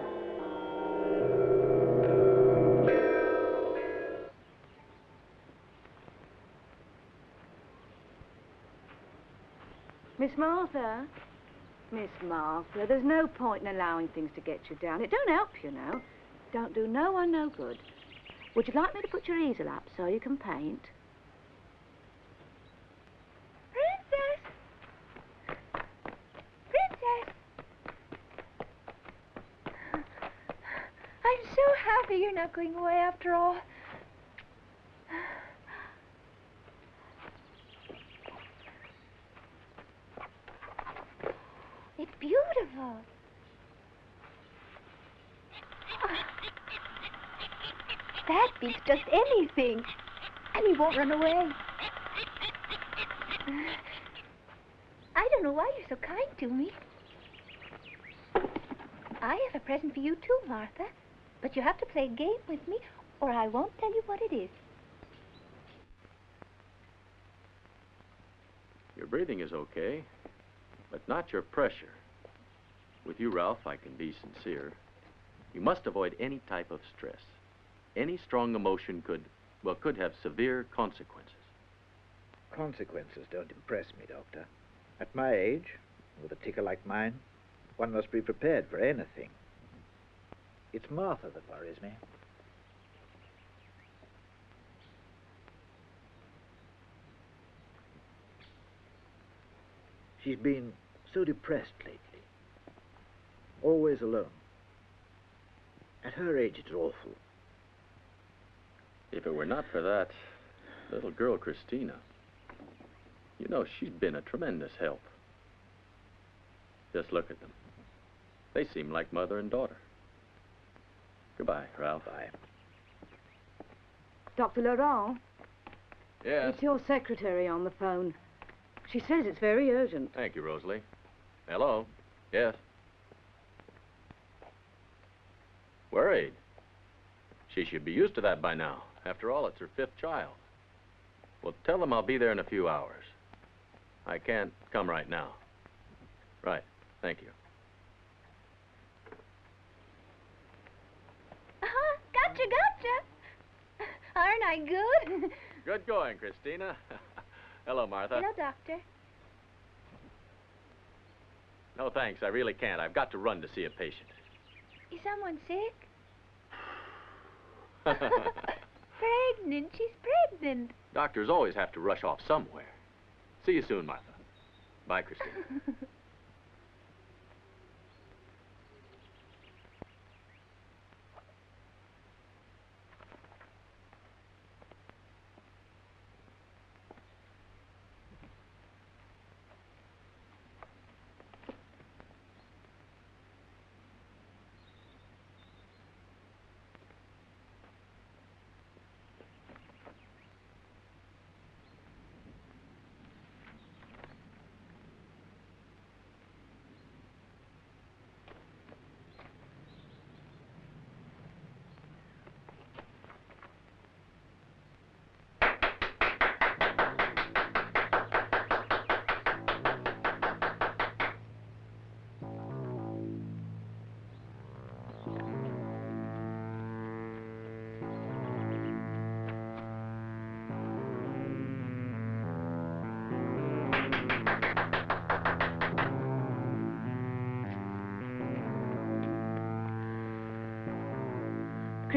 Miss Martha? Miss Martha, there's no point in allowing things to get you down. It don't help, you know. Don't do no one no good. Would you like me to put your easel up so you can paint? Princess! Princess! I'm so happy you're not going away after all. It's beautiful. That beats just anything. And he won't run away. I don't know why you're so kind to me. I have a present for you too, Martha. But you have to play a game with me, or I won't tell you what it is. Your breathing is okay, but not your pressure. With you, Ralph, I can be sincere. You must avoid any type of stress. Any strong emotion could have severe consequences. Consequences don't impress me, Doctor. At my age, with a ticker like mine, one must be prepared for anything. It's Martha that worries me. She's been so depressed lately. Always alone. At her age, it's awful. If it were not for that little girl, Christina, you know, she's been a tremendous help. Just look at them. They seem like mother and daughter. Goodbye, Ralph. Bye. Dr. Laurent? Yes? It's your secretary on the phone. She says it's very urgent. Thank you, Rosalie. Hello? Yes? Worried? She should be used to that by now. After all, it's her 5th child. Well, tell them I'll be there in a few hours. I can't come right now. Right. Thank you. Gotcha, gotcha. Aren't I good? Good going, Christina. Hello, Martha. Hello, Doctor. No, thanks. I really can't. I've got to run to see a patient. Is someone sick? Pregnant. She's pregnant. Doctors always have to rush off somewhere. See you soon, Martha. Bye, Christina.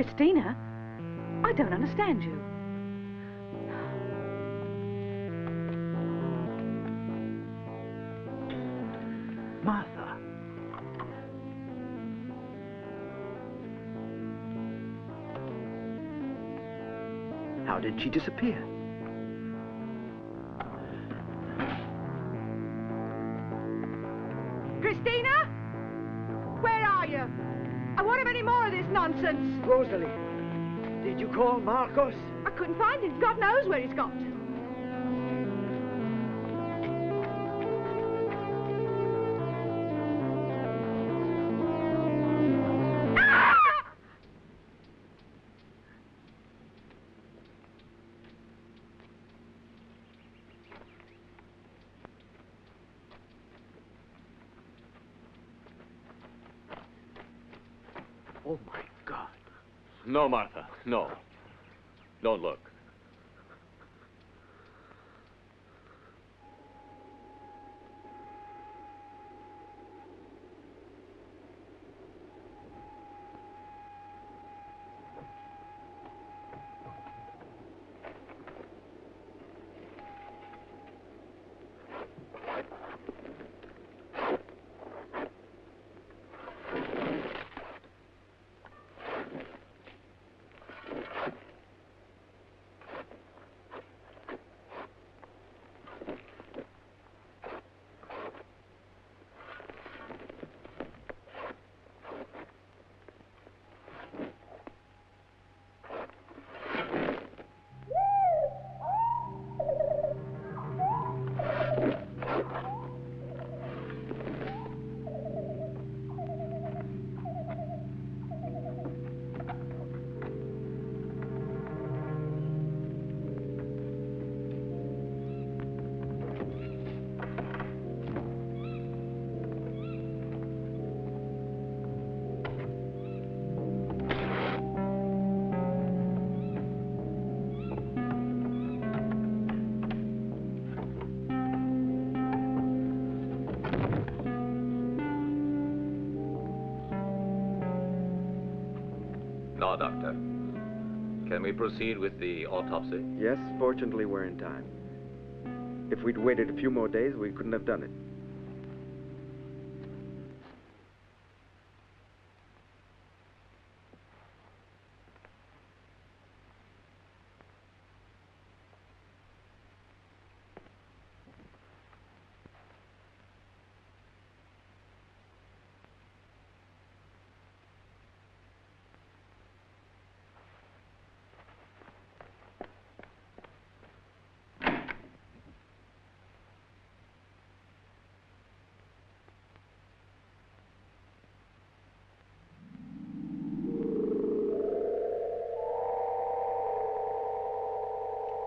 Christina, I don't understand you. Martha. How did she disappear? Christina? Where are you? I won't have any more of this nonsense. Rosalie, did you call Marcos? I couldn't find him. God knows where he's got to. Oh, my God. No, Martha, no. Don't look. Now, Doctor, can we proceed with the autopsy? Yes, fortunately we're in time. If we'd waited a few more days, we couldn't have done it.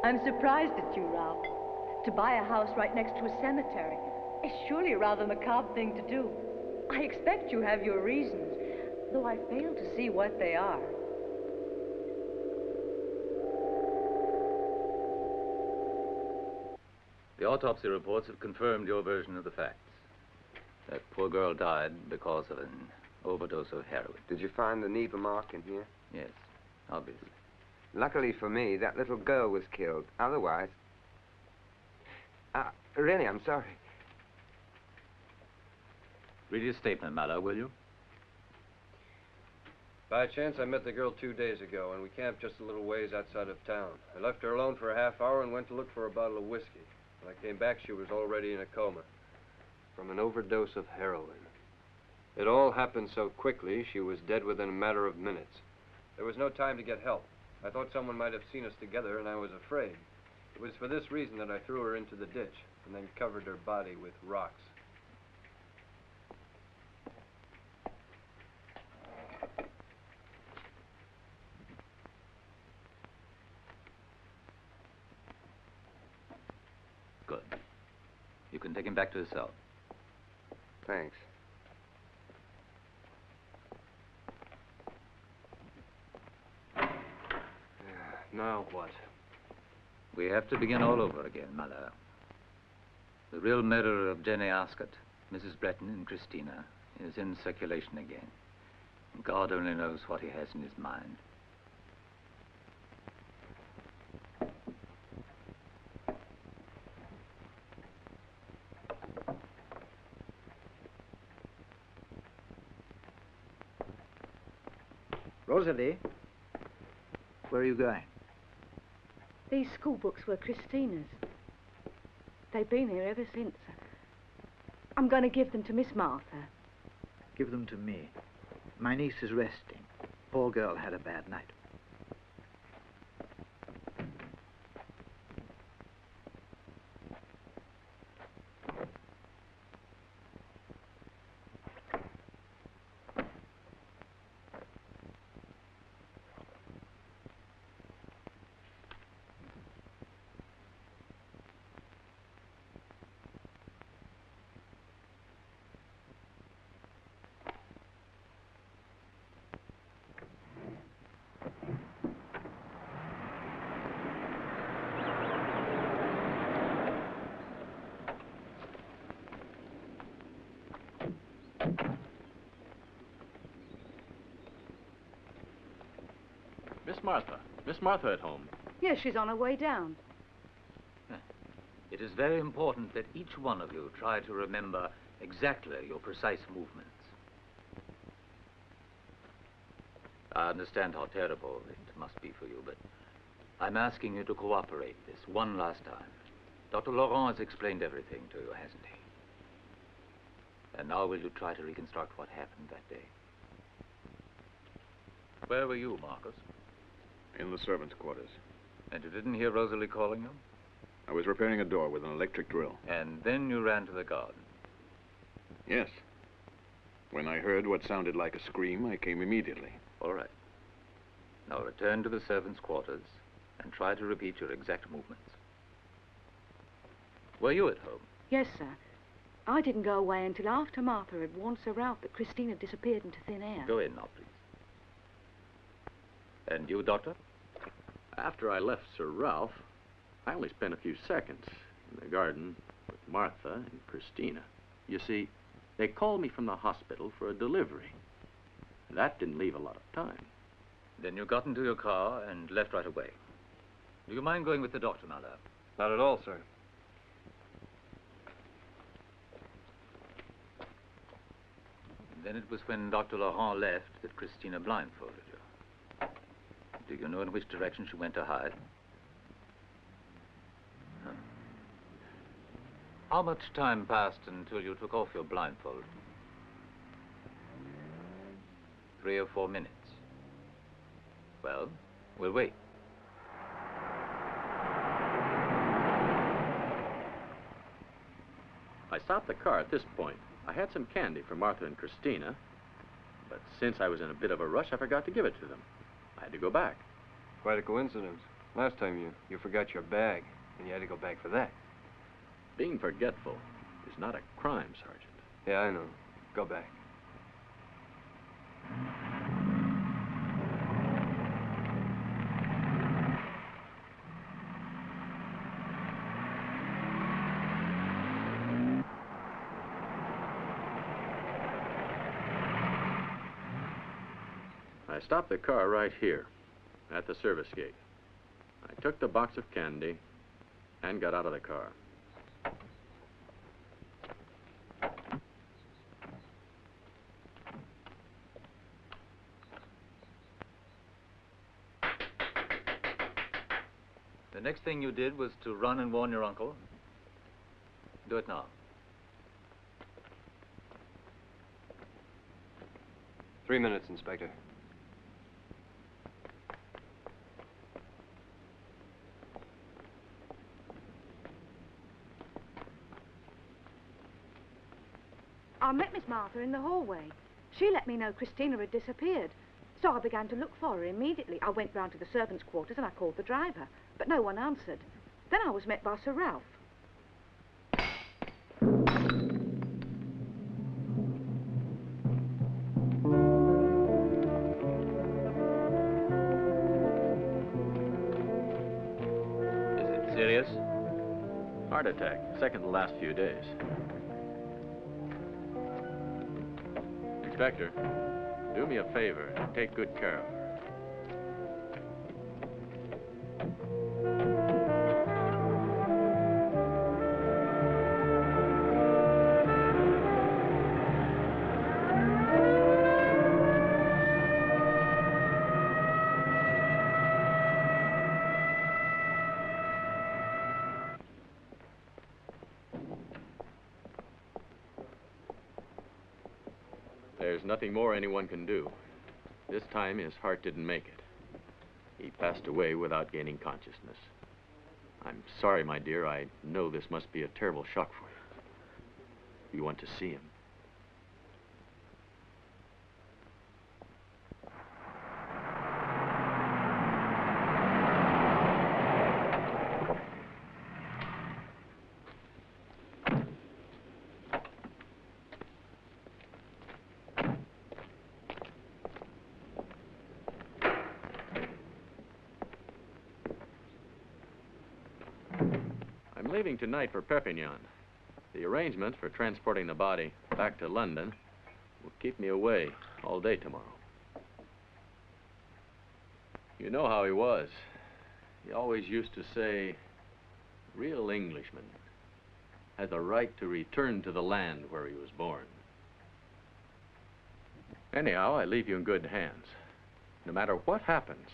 I'm surprised at you, Ralph. To buy a house right next to a cemetery is surely a rather macabre thing to do. I expect you have your reasons, though I fail to see what they are. The autopsy reports have confirmed your version of the facts. That poor girl died because of an overdose of heroin. Did you find the needle mark in here? Yes, obviously. Luckily for me, that little girl was killed. Otherwise... really, I'm sorry. Read your statement, Mallow, will you? By chance, I met the girl 2 days ago, and we camped just a little ways outside of town. I left her alone for a half hour and went to look for a bottle of whiskey. When I came back, she was already in a coma from an overdose of heroin. It all happened so quickly, she was dead within a matter of minutes. There was no time to get help. I thought someone might have seen us together, and I was afraid. It was for this reason that I threw her into the ditch and then covered her body with rocks. Good. You can take him back to his cell. Thanks. Now what? We have to begin all over again, Mallow. The real murderer of Jenny Ascot, Mrs. Breton, and Christina is in circulation again. God only knows what he has in his mind. Rosalie, where are you going? These school books were Christina's. They've been here ever since. I'm going to give them to Miss Martha. Give them to me. My niece is resting. Poor girl had a bad night. Miss Martha at home? Yes, she's on her way down. It is very important that each one of you try to remember exactly your precise movements. I understand how terrible it must be for you, but I'm asking you to cooperate this one last time. Dr. Laurent has explained everything to you, hasn't he? And now will you try to reconstruct what happened that day? Where were you, Marcus? In the servants' quarters. And you didn't hear Rosalie calling you? I was repairing a door with an electric drill. And then you ran to the garden? Yes. When I heard what sounded like a scream, I came immediately. All right. Now return to the servants' quarters and try to repeat your exact movements. Were you at home? Yes, sir. I didn't go away until after Martha had warned Sir Ralph that Christina disappeared into thin air. Go in now, please. And you, Doctor? After I left Sir Ralph, I only spent a few seconds in the garden with Martha and Christina. You see, they called me from the hospital for a delivery. That didn't leave a lot of time. Then you got into your car and left right away. Do you mind going with the doctor, my lad? Not at all, sir. Then it was when Dr. Laurent left that Christina blindfolded you. Do you know in which direction she went to hide? Huh. How much time passed until you took off your blindfold? 3 or 4 minutes. Well, we'll wait. I stopped the car at this point. I had some candy for Martha and Christina, but since I was in a bit of a rush, I forgot to give it to them. I had to go back. Quite a coincidence. Last time you forgot your bag, and you had to go back for that. Being forgetful is not a crime, Sergeant. Yeah, I know. Go back. I stopped the car right here, at the service gate. I took the box of candy and got out of the car. The next thing you did was to run and warn your uncle. Do it now. 3 minutes, Inspector. I met Miss Martha in the hallway. She let me know Christina had disappeared. So I began to look for her immediately. I went round to the servants' quarters and I called the driver, but no one answered. Then I was met by Sir Ralph. Is it serious? Heart attack, second the last few days. Inspector, do me a favor and take good care of her. There's nothing more anyone can do. This time, his heart didn't make it. He passed away without gaining consciousness. I'm sorry, my dear. I know this must be a terrible shock for you. You want to see him. I'm leaving tonight for Perpignan. The arrangements for transporting the body back to London will keep me away all day tomorrow. You know how he was. He always used to say, real Englishman has a right to return to the land where he was born. Anyhow, I leave you in good hands. No matter what happens,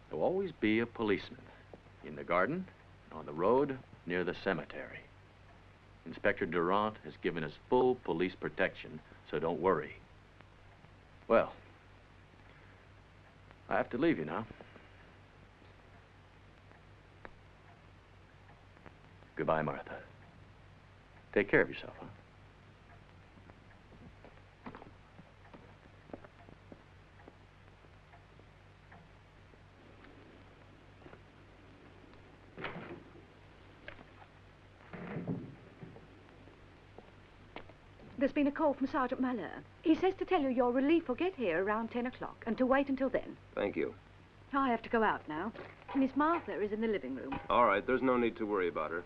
there'll always be a policeman in the garden, on the road, near the cemetery. Inspector Durant has given us full police protection, so don't worry. Well, I have to leave you now. Goodbye, Martha. Take care of yourself, huh? There's been a call from Sergeant Malheur. He says to tell you your relief will get here around 10 o'clock and to wait until then. Thank you. I have to go out now. Miss Martha is in the living room. All right, there's no need to worry about her.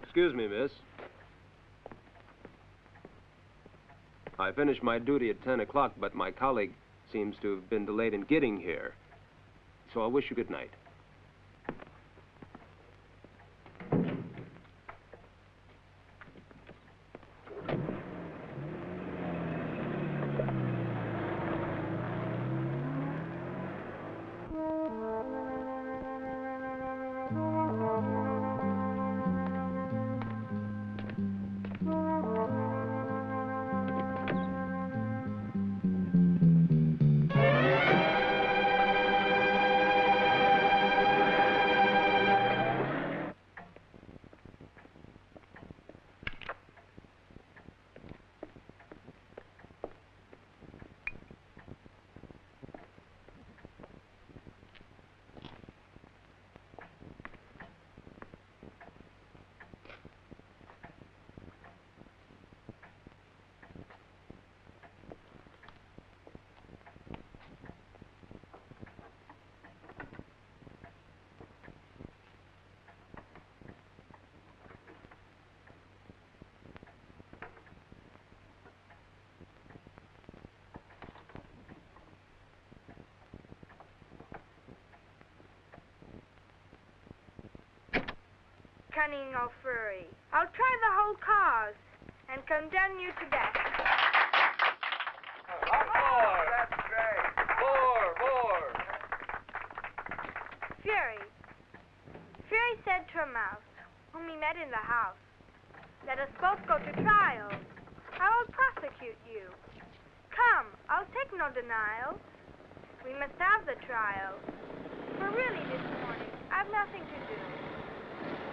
Excuse me, miss. I finished my duty at 10 o'clock, but my colleague seems to have been delayed in getting here. So I wish you good night. Cunning or fury, I'll try the whole cause and condemn you to death. More! That's great. More! Fury said to a mouse, whom he met in the house, let us both go to trial. I will prosecute you. Come, I'll take no denial. We must have the trial. For really this morning, I've nothing to do.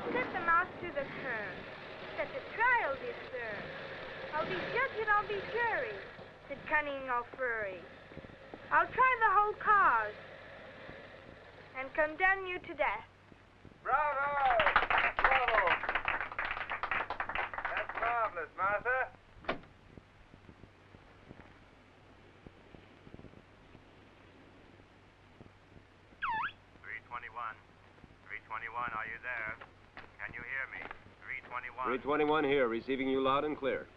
Set the mouse to the curb. Set the trial this serve. I'll be judge and I'll be jury, said Cunning or Fury. I'll try the whole cause and condemn you to death. Bravo! Bravo! That's marvelous, Martha. 321, are you there? Can you hear me? 321. 321 here, receiving you loud and clear.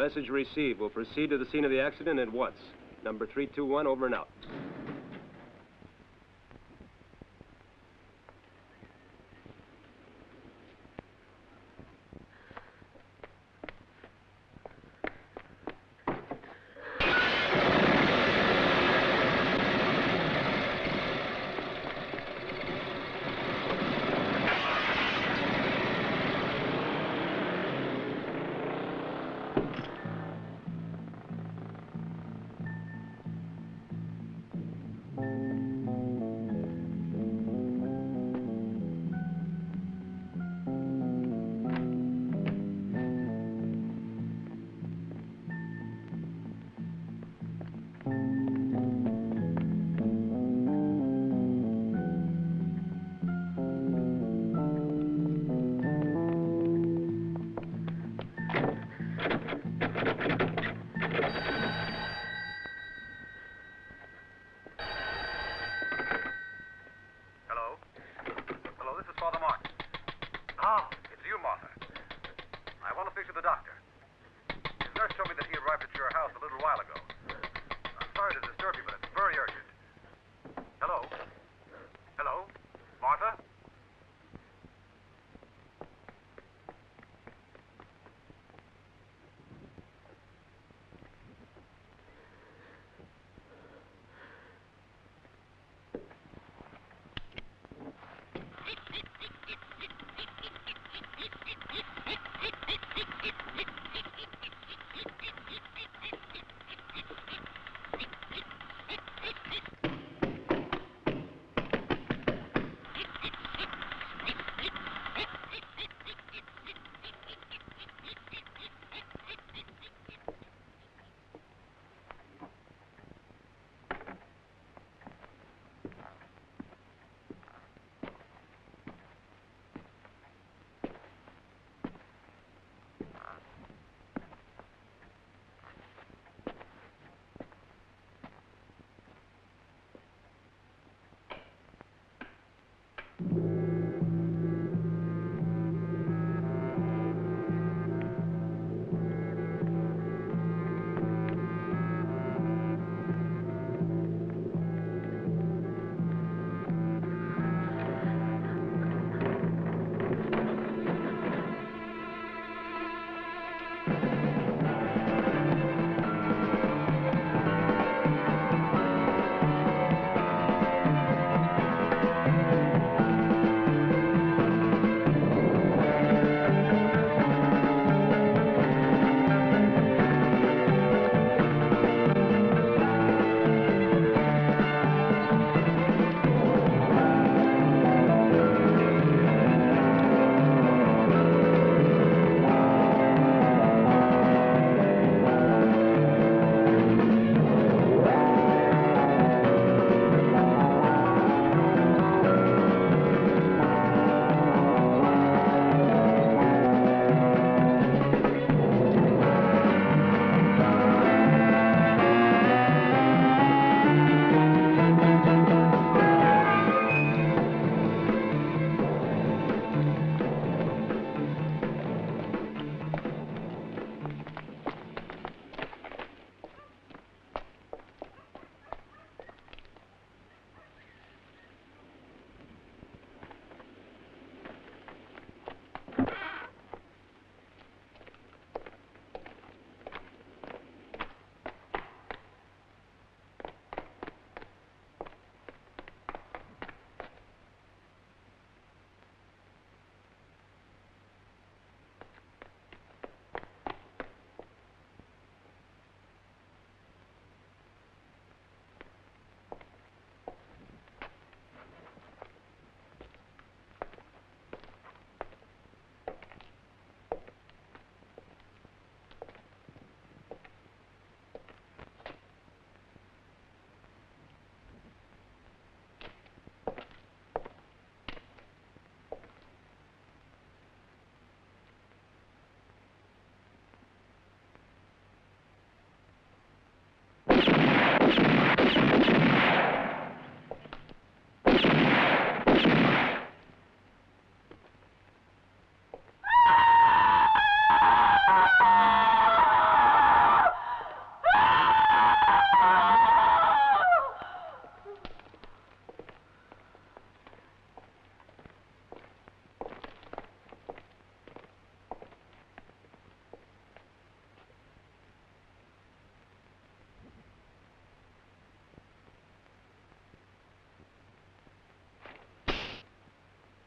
Message received. We'll proceed to the scene of the accident at once. Number 321, over and out.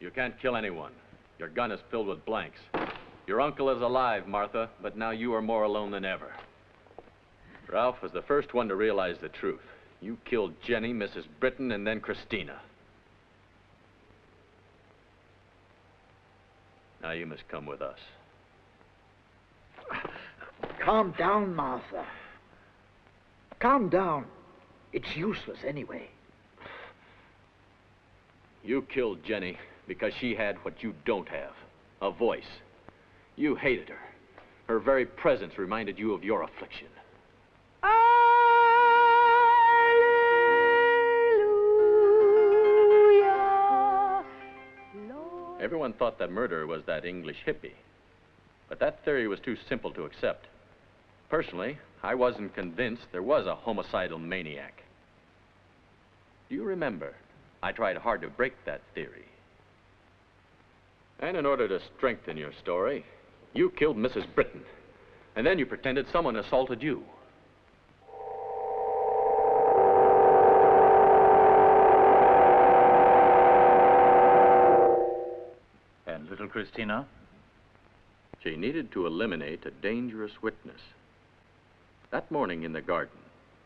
You can't kill anyone. Your gun is filled with blanks. Your uncle is alive, Martha, but now you are more alone than ever. Ralph was the first one to realize the truth. You killed Jenny, Mrs. Britton, and then Christina. Now you must come with us. Calm down, Martha. Calm down. It's useless anyway. You killed Jenny because she had what you don't have, a voice. You hated her. Her very presence reminded you of your affliction. Everyone thought the murderer was that English hippie. But that theory was too simple to accept. Personally, I wasn't convinced there was a homicidal maniac. Do you remember? I tried hard to break that theory. And in order to strengthen your story, you killed Mrs. Britton. And then you pretended someone assaulted you. And little Christina? She needed to eliminate a dangerous witness. That morning in the garden,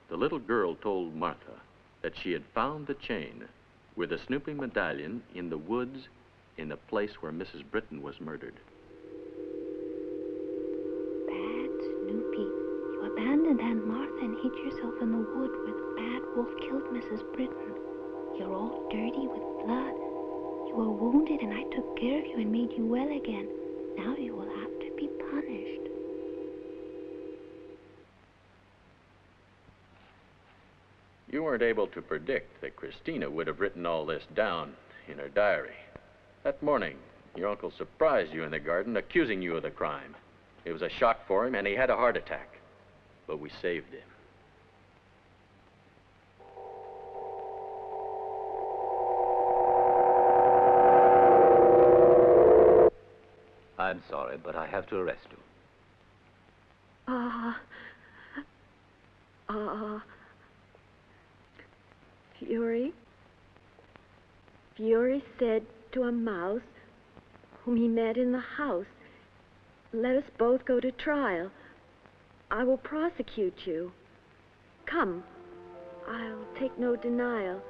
the little girl told Martha that she had found the chain with the snooping medallion in the woods in the place where Mrs. Britton was murdered. Bad Snoopy. You abandoned Aunt Martha and hid yourself in the wood where the bad wolf killed Mrs. Britton. You're all dirty with blood. You were wounded and I took care of you and made you well again. Now you will have to be punished. You weren't able to predict that Christina would have written all this down in her diary. That morning, your uncle surprised you in the garden, accusing you of the crime. It was a shock for him, and he had a heart attack. But we saved him. I'm sorry, but I have to arrest you. Fury said to a mouse whom he met in the house, "Let us both go to trial. I will prosecute you. Come, I'll take no denial.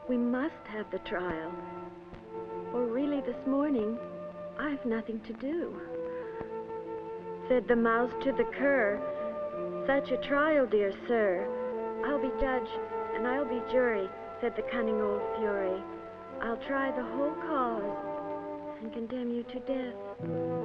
We must have the trial. For really this morning, I've nothing to do." Said the mouse to the cur, "Such a trial, dear sir. I'll be judge and I'll be jury," said the cunning old Fury. "I'll try the whole cause and condemn you to death."